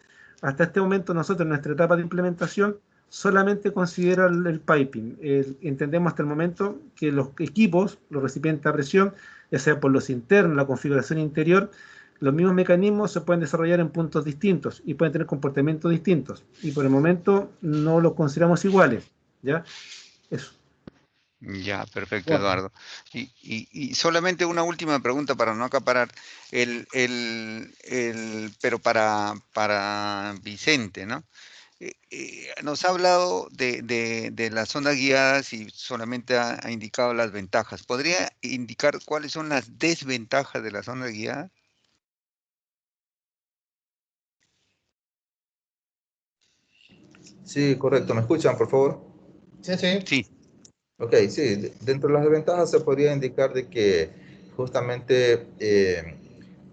S2: hasta este momento nosotros en nuestra etapa de implementación solamente considera el piping. Entendemos hasta el momento que los equipos, los recipientes a presión, ya sea por los internos, la configuración interior, los mismos mecanismos se pueden desarrollar en puntos distintos y pueden tener comportamientos distintos. Y por el momento no los consideramos iguales. ¿Ya? Eso.
S5: Ya, perfecto,
S1: Bueno,
S5: Eduardo. Y solamente una última pregunta para no acaparar. Pero para Vicente, ¿no? Nos ha hablado de las ondas guiadas y solamente ha indicado las ventajas. ¿Podría indicar cuáles son las desventajas de las ondas guiadas?
S3: Sí, correcto. ¿Me escuchan, por favor?
S1: sí, sí.
S5: Sí.
S3: Ok, sí. Dentro de las desventajas se podría indicar de que justamente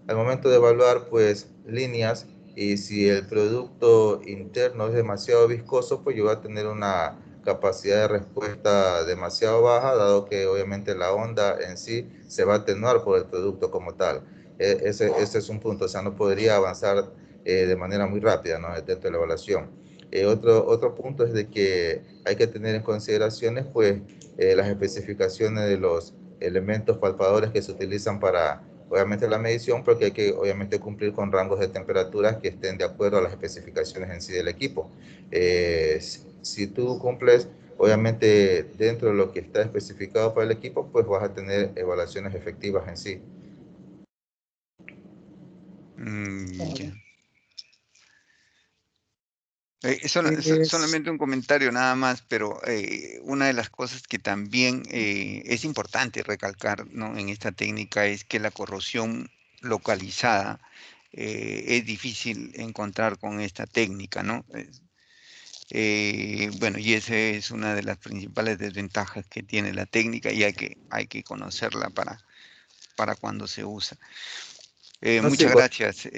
S3: al momento de evaluar pues líneas y si el producto interno es demasiado viscoso, pues yo voy a tener una capacidad de respuesta demasiado baja, dado que obviamente la onda en sí se va a atenuar por el producto como tal. Ese es un punto, o sea, no podría avanzar de manera muy rápida, ¿no? Dentro de la evaluación. Otro punto es de que hay que tener en consideraciones pues las especificaciones de los elementos palpadores que se utilizan para obviamente la medición, porque hay que obviamente cumplir con rangos de temperaturas que estén de acuerdo a las especificaciones en sí del equipo. Si tú cumples obviamente dentro de lo que está especificado para el equipo, pues vas a tener evaluaciones efectivas en sí.
S5: Ya.
S1: Es-
S5: Solamente un comentario nada más, pero una de las cosas que también es importante recalcar, ¿no? En esta técnica es que la corrosión localizada es difícil encontrar con esta técnica, ¿no? Bueno, y esa es una de las principales desventajas que tiene la técnica y hay que conocerla para cuando se usa.
S3: No, sí,
S5: Muchas gracias.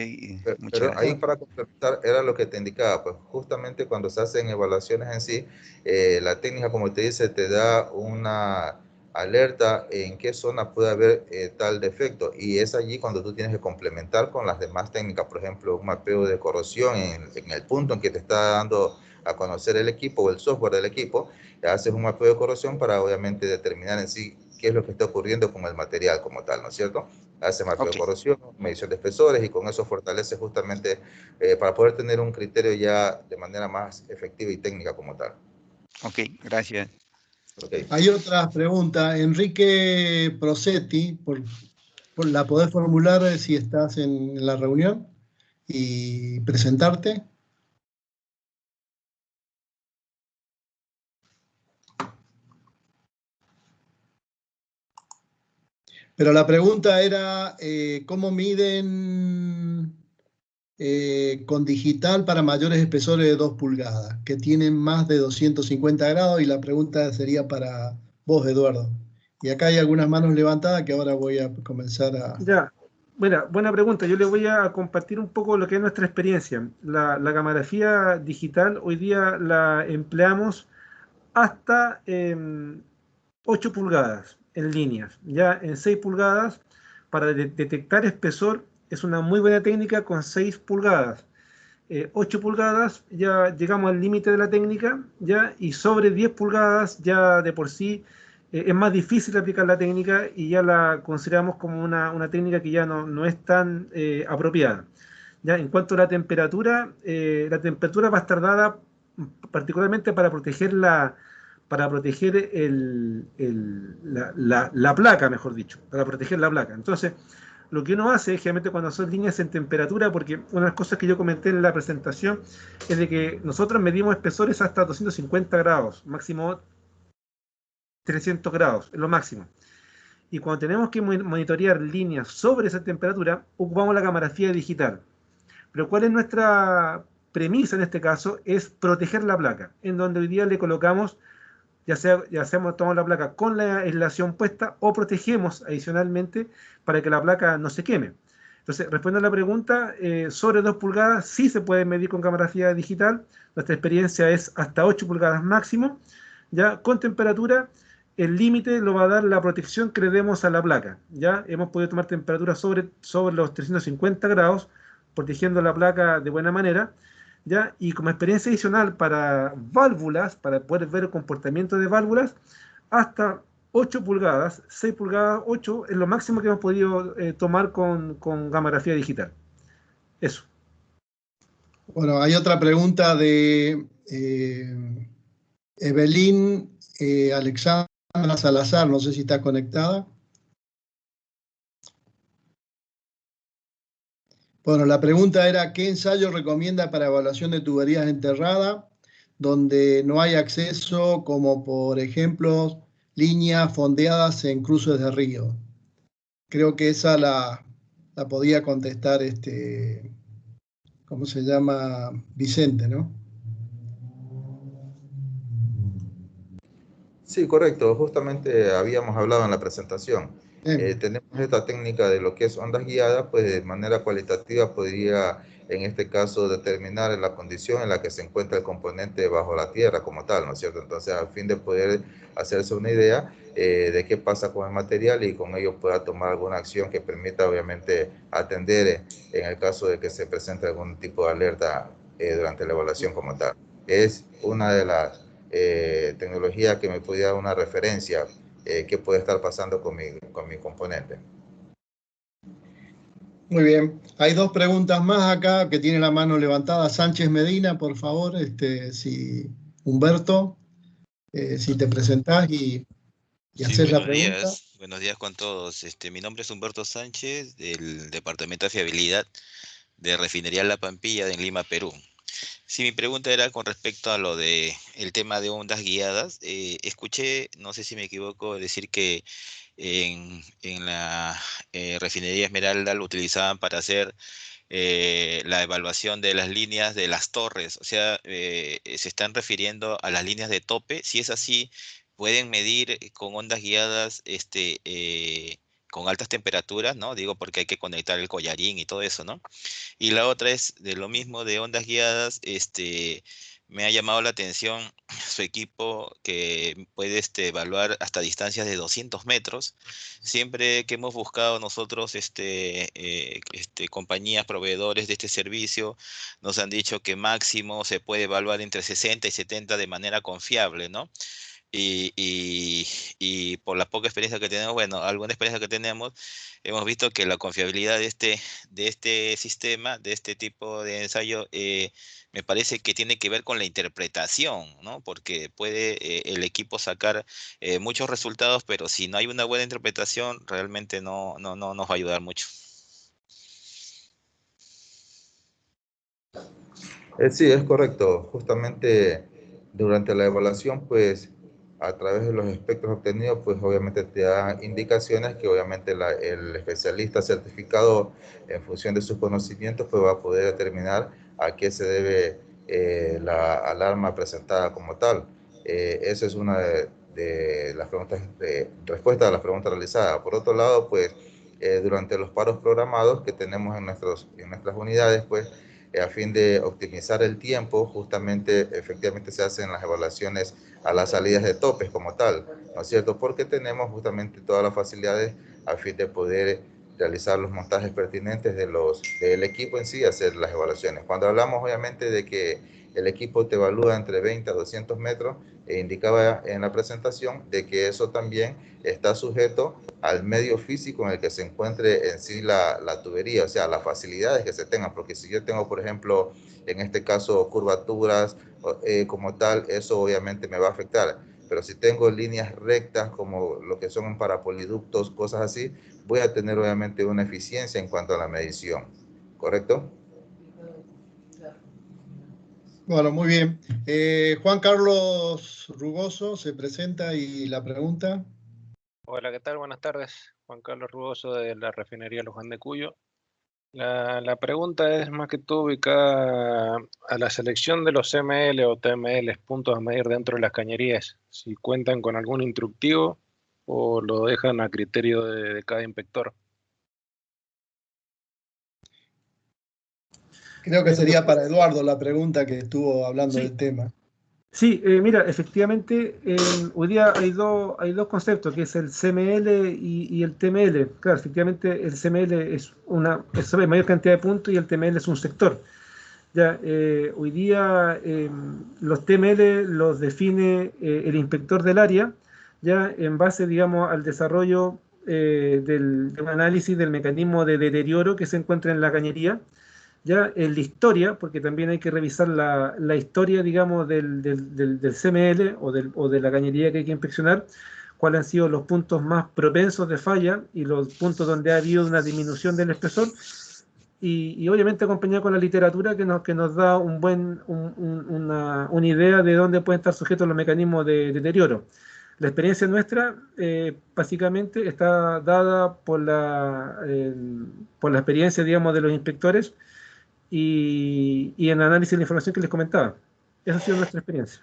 S5: Muchas
S3: pero ahí
S5: gracias.
S3: para complementar era lo que te indicaba, pues justamente cuando se hacen evaluaciones en sí, la técnica, como te dice, te da una alerta en qué zona puede haber tal defecto, y es allí cuando tú tienes que complementar con las demás técnicas, por ejemplo, un mapeo de corrosión en el punto en que te está dando a conocer el equipo o el software del equipo, haces un mapeo de corrosión para obviamente determinar en sí qué es lo que está ocurriendo con el material como tal, ¿no es cierto? Hace mapeo
S5: Ok,
S3: de corrosión, medición de espesores, y con eso fortalece justamente para poder tener un criterio ya de manera más efectiva y técnica como tal.
S5: ok, gracias.
S3: Okay.
S1: Hay otra pregunta. Enrique Prosetti, por la podés formular si estás en la reunión y presentarte. Pero la pregunta era, ¿cómo miden con digital para mayores espesores de 2 pulgadas, que tienen más de 250 grados? Y la pregunta sería para vos, Eduardo. Y acá hay algunas manos levantadas que ahora voy a comenzar a...
S2: Ya, buena pregunta. Yo le voy a compartir un poco lo que es nuestra experiencia. La camografía digital hoy día la empleamos hasta 8 pulgadas en líneas. Ya en 6 pulgadas, para detectar espesor, es una muy buena técnica con 6 pulgadas. 8 pulgadas ya llegamos al límite de la técnica, ya, y sobre 10 pulgadas ya de por sí es más difícil aplicar la técnica y ya la consideramos como una técnica que ya no es tan apropiada. Ya, en cuanto a la temperatura va a estar dada particularmente para proteger la placa, mejor dicho, para proteger la placa. Entonces, lo que uno hace generalmente cuando son líneas en temperatura, porque una de las cosas que yo comenté en la presentación es de que nosotros medimos espesores hasta 250 grados, máximo 300 grados, es lo máximo. Y cuando tenemos que monitorear líneas sobre esa temperatura, ocupamos la camografía digital. Pero ¿cuál es nuestra premisa en este caso? Es proteger la placa, en donde hoy día le colocamos, ya sea tomamos la placa con la aislación puesta o protegemos adicionalmente para que la placa no se queme. Entonces, respondiendo a la pregunta, sobre 2 pulgadas sí se puede medir con camografía digital. Nuestra experiencia es hasta 8 pulgadas máximo. Ya con temperatura, el límite lo va a dar la protección que le demos a la placa. Ya hemos podido tomar temperaturas sobre los 350 grados, protegiendo la placa de buena manera. ¿Ya? Y como experiencia adicional para válvulas, para poder ver el comportamiento de válvulas, hasta 8 pulgadas, 6 pulgadas, 8 es lo máximo que hemos podido tomar con gamografía digital. Eso.
S1: Bueno, hay otra pregunta de Evelyn Alexandra Salazar, no sé si está conectada. Bueno, la pregunta era, ¿qué ensayo recomienda para evaluación de tuberías enterradas donde no hay acceso, como por ejemplo líneas fondeadas en cruces de río? Creo que esa la podía contestar ¿cómo se llama? Vicente, ¿no?
S3: Sí, correcto. Justamente habíamos hablado en la presentación. Tenemos esta técnica de lo que es ondas guiadas, pues de manera cualitativa podría, en este caso, determinar la condición en la que se encuentra el componente bajo la tierra como tal, ¿no es cierto? Entonces, a fin de poder hacerse una idea de qué pasa con el material y con ello pueda tomar alguna acción que permita, obviamente, atender en el caso de que se presente algún tipo de alerta durante la evaluación como tal. Es una de las tecnología que me pudiera dar una referencia qué puede estar pasando con mi componente.
S1: Muy bien. Hay 2 preguntas más acá que tiene la mano levantada. Sánchez Medina, por favor, si Humberto, si te presentás y
S6: Sí,
S1: haces la pregunta.
S6: buenos días con todos. Mi nombre es Humberto Sánchez, del Departamento de Fiabilidad de Refinería La Pampilla en Lima, Perú. Sí, mi pregunta era con respecto a lo de el tema de ondas guiadas. Escuché, no sé si me equivoco, decir que en la refinería Esmeralda lo utilizaban para hacer la evaluación de las líneas de las torres. O sea, se están refiriendo a las líneas de tope. Si es así, pueden medir con ondas guiadas con altas temperaturas, ¿no? Digo porque hay que conectar el collarín y todo eso, ¿no? Y la otra es de lo mismo de ondas guiadas, me ha llamado la atención su equipo que puede evaluar hasta distancias de 200 metros. Siempre que hemos buscado nosotros compañías, proveedores de este servicio, nos han dicho que máximo se puede evaluar entre 60 y 70 de manera confiable, ¿no? Y por la poca experiencia que tenemos, bueno, alguna experiencia que tenemos, hemos visto que la confiabilidad de este sistema, de este tipo de ensayo, me parece que tiene que ver con la interpretación, ¿no? Porque puede el equipo sacar muchos resultados, pero si no hay una buena interpretación, realmente no nos va a ayudar mucho.
S3: Sí, es correcto. Justamente durante la evaluación, pues a través de los espectros obtenidos, pues obviamente te da indicaciones que obviamente el especialista certificado en función de sus conocimientos, pues va a poder determinar a qué se debe la alarma presentada como tal. Esa es una de las preguntas, de respuesta a las preguntas realizadas. Por otro lado, pues durante los paros programados que tenemos en nuestras unidades, pues a fin de optimizar el tiempo, justamente, efectivamente se hacen las evaluaciones a las salidas de topes como tal, ¿no es cierto? Porque tenemos justamente todas las facilidades a fin de poder realizar los montajes pertinentes del equipo en sí, hacer las evaluaciones. Cuando hablamos, obviamente, de que el equipo te evalúa entre 20 a 200 metros, indicaba en la presentación de que eso también está sujeto al medio físico en el que se encuentre en sí la tubería, o sea, las facilidades que se tengan, porque si yo tengo, por ejemplo, en este caso, curvaturas como tal, eso obviamente me va a afectar. Pero si tengo líneas rectas como lo que son parapoliductos, cosas así, voy a tener obviamente una eficiencia en cuanto a la medición, ¿correcto?
S1: Bueno, muy bien. Juan Carlos Rugoso se presenta y la pregunta.
S9: Hola, ¿qué tal? Buenas tardes. Juan Carlos Rugoso de la refinería Luján de Cuyo. La pregunta es más que todo ubicada a la selección de los CML o TML, puntos a medir dentro de las cañerías, si cuentan con algún instructivo o lo dejan a criterio de cada inspector.
S1: Creo que sería para Eduardo la pregunta que estuvo hablando
S2: Sí.
S1: del tema.
S2: Sí, mira, efectivamente, hoy día hay dos conceptos, que es el CML y el TML. Claro, efectivamente, el CML es sobre mayor cantidad de puntos y el TML es un sector. Ya, hoy día los TML los define el inspector del área, ya en base, digamos, al desarrollo de un análisis del mecanismo de deterioro que se encuentra en la cañería, ya en la historia, porque también hay que revisar la historia, digamos, del CML o de la cañería que hay que inspeccionar, cuáles han sido los puntos más propensos de falla y los puntos donde ha habido una disminución del espesor, y obviamente acompañado con la literatura que nos da una idea de dónde pueden estar sujetos los mecanismos de deterioro. La experiencia nuestra básicamente está dada por la experiencia, digamos, de los inspectores y en análisis de la información que les comentaba. Esa ha sido nuestra experiencia.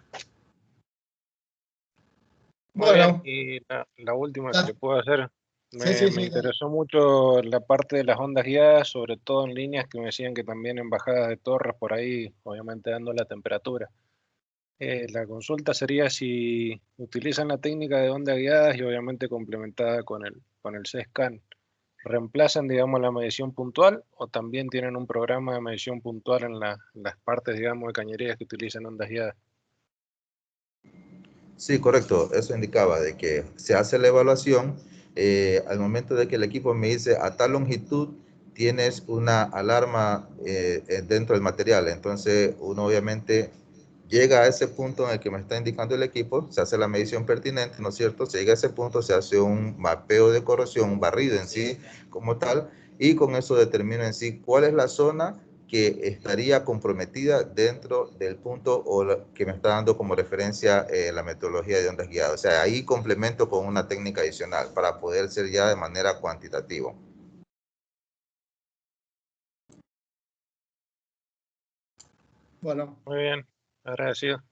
S9: Muy bien,
S1: Bueno,
S9: y la última que le puedo hacer,
S1: sí,
S9: me interesó mucho la parte de las ondas guiadas, sobre todo en líneas que me decían que también en bajadas de torres por ahí, obviamente dando la temperatura. La consulta sería si utilizan la técnica de ondas guiadas y obviamente complementada con el C-SCAN. ¿Reemplazan, digamos, la medición puntual o también tienen un programa de medición puntual en las partes, digamos, de cañerías que utilizan ondas guiadas?
S3: Sí, correcto. Eso indicaba de que se hace la evaluación al momento de que el equipo me dice a tal longitud tienes una alarma dentro del material. Entonces uno obviamente llega a ese punto en el que me está indicando el equipo, se hace la medición pertinente, ¿no es cierto? Se llega a ese punto, se hace un mapeo de corrosión, un barrido en sí como tal, y con eso determino en sí cuál es la zona que estaría comprometida dentro del punto que me está dando como referencia la metodología de ondas guiadas. O sea, ahí complemento con una técnica adicional para poder ser ya de manera cuantitativa.
S1: bueno,
S9: Muy bien, agradecido.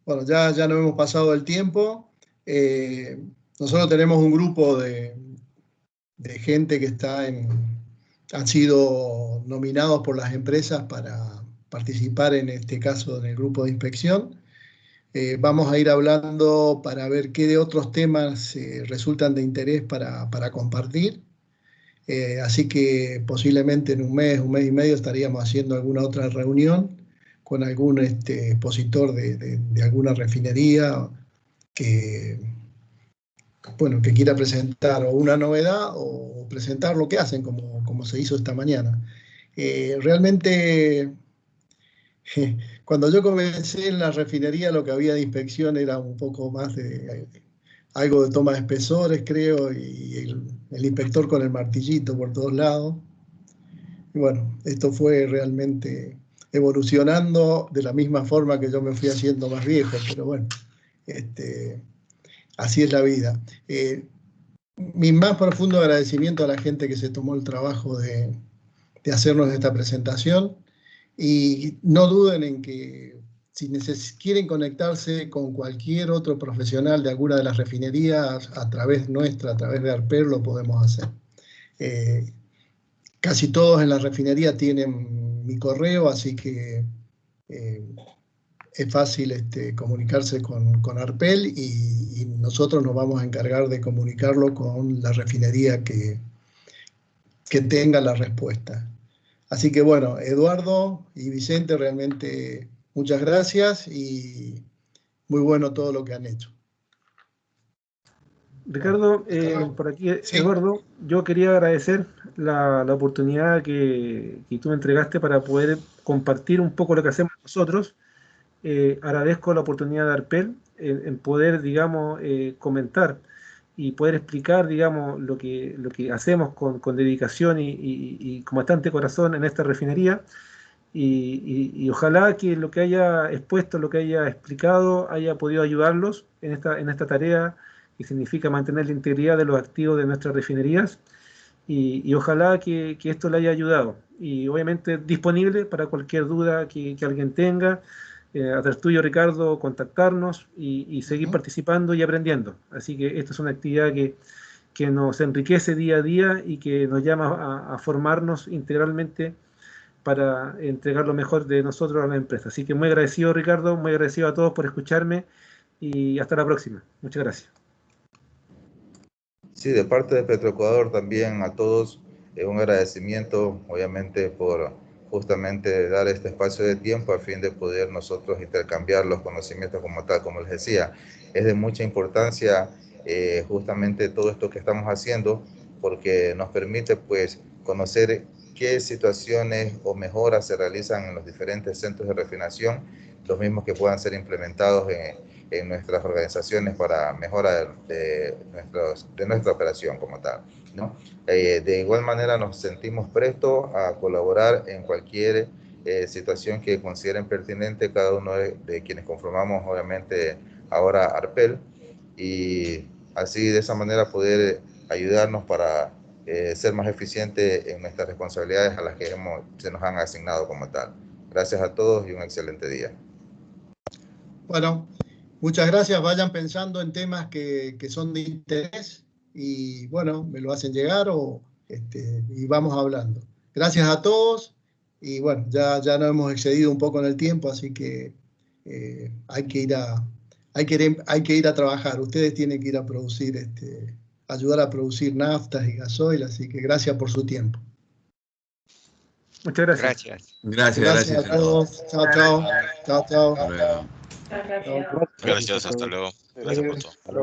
S1: bueno, ya nos hemos pasado el tiempo. Nosotros tenemos un grupo de gente que han sido nominados por las empresas para participar en este caso en el grupo de inspección. Vamos a ir hablando para ver qué de otros temas resultan de interés para compartir. Así que posiblemente en un mes y medio estaríamos haciendo alguna otra reunión con algún expositor de alguna refinería que, bueno, que quiera presentar o una novedad o presentar lo que hacen, como se hizo esta mañana. Realmente, cuando yo comencé en la refinería, lo que había de inspección era un poco más de algo de toma de espesores, creo, y el inspector con el martillito por todos lados. Y bueno, esto fue realmente evolucionando de la misma forma que yo me fui haciendo más viejo, pero bueno, así es la vida. Mi más profundo agradecimiento a la gente que se tomó el trabajo de hacernos esta presentación, y no duden en que si quieren conectarse con cualquier otro profesional de alguna de las refinerías a través nuestra, a través de ARPER, lo podemos hacer. Casi todos en la refinería tienen mi correo, así que es fácil comunicarse con ARPEL, y nosotros nos vamos a encargar de comunicarlo con la refinería que tenga la respuesta. Así que bueno, Eduardo y Vicente, realmente muchas gracias y muy bueno todo lo que han hecho.
S2: Ricardo, por aquí,
S1: Sí.
S2: Eduardo, yo quería agradecer la oportunidad que tú me entregaste para poder compartir un poco lo que hacemos nosotros. Agradezco la oportunidad de ARPEL en poder, digamos, comentar y poder explicar, digamos, lo que hacemos con dedicación y con bastante corazón en esta refinería. Y ojalá que lo que haya expuesto, lo que haya explicado, haya podido ayudarlos en esta tarea que significa mantener la integridad de los activos de nuestras refinerías. Y ojalá que esto le haya ayudado. Y obviamente disponible para cualquier duda que alguien tenga. A través tuyo, Ricardo, contactarnos y seguir participando y aprendiendo. Así que esta es una actividad que nos enriquece día a día y que nos llama a formarnos integralmente para entregar lo mejor de nosotros a la empresa. Así que muy agradecido, Ricardo, muy agradecido a todos por escucharme y hasta la próxima. Muchas gracias.
S3: Sí, de parte de Petroecuador también a todos un agradecimiento, obviamente, por justamente dar este espacio de tiempo a fin de poder nosotros intercambiar los conocimientos como tal, como les decía. Es de mucha importancia justamente todo esto que estamos haciendo porque nos permite pues conocer qué situaciones o mejoras se realizan en los diferentes centros de refinación, los mismos que puedan ser implementados en nuestras organizaciones para mejora de nuestra operación como tal, ¿no? De igual manera nos sentimos prestos a colaborar en cualquier situación que consideren pertinente cada uno de quienes conformamos obviamente ahora ARPEL, y así de esa manera poder ayudarnos para ser más eficientes en nuestras responsabilidades a las que se nos han asignado como tal. Gracias a todos y un excelente día.
S1: Bueno, muchas gracias. Vayan pensando en temas que son de interés y bueno, me lo hacen llegar y vamos hablando. Gracias a todos y bueno, ya nos hemos excedido un poco en el tiempo, así que hay que ir a trabajar. Ustedes tienen que ir a producir, ayudar a producir naftas y gasoil, así que gracias por su tiempo.
S2: Muchas gracias.
S1: Gracias a todos. Chao, chao. Chao, chao.
S6: Gracias, hasta luego. Gracias por todo.
S9: Hasta luego.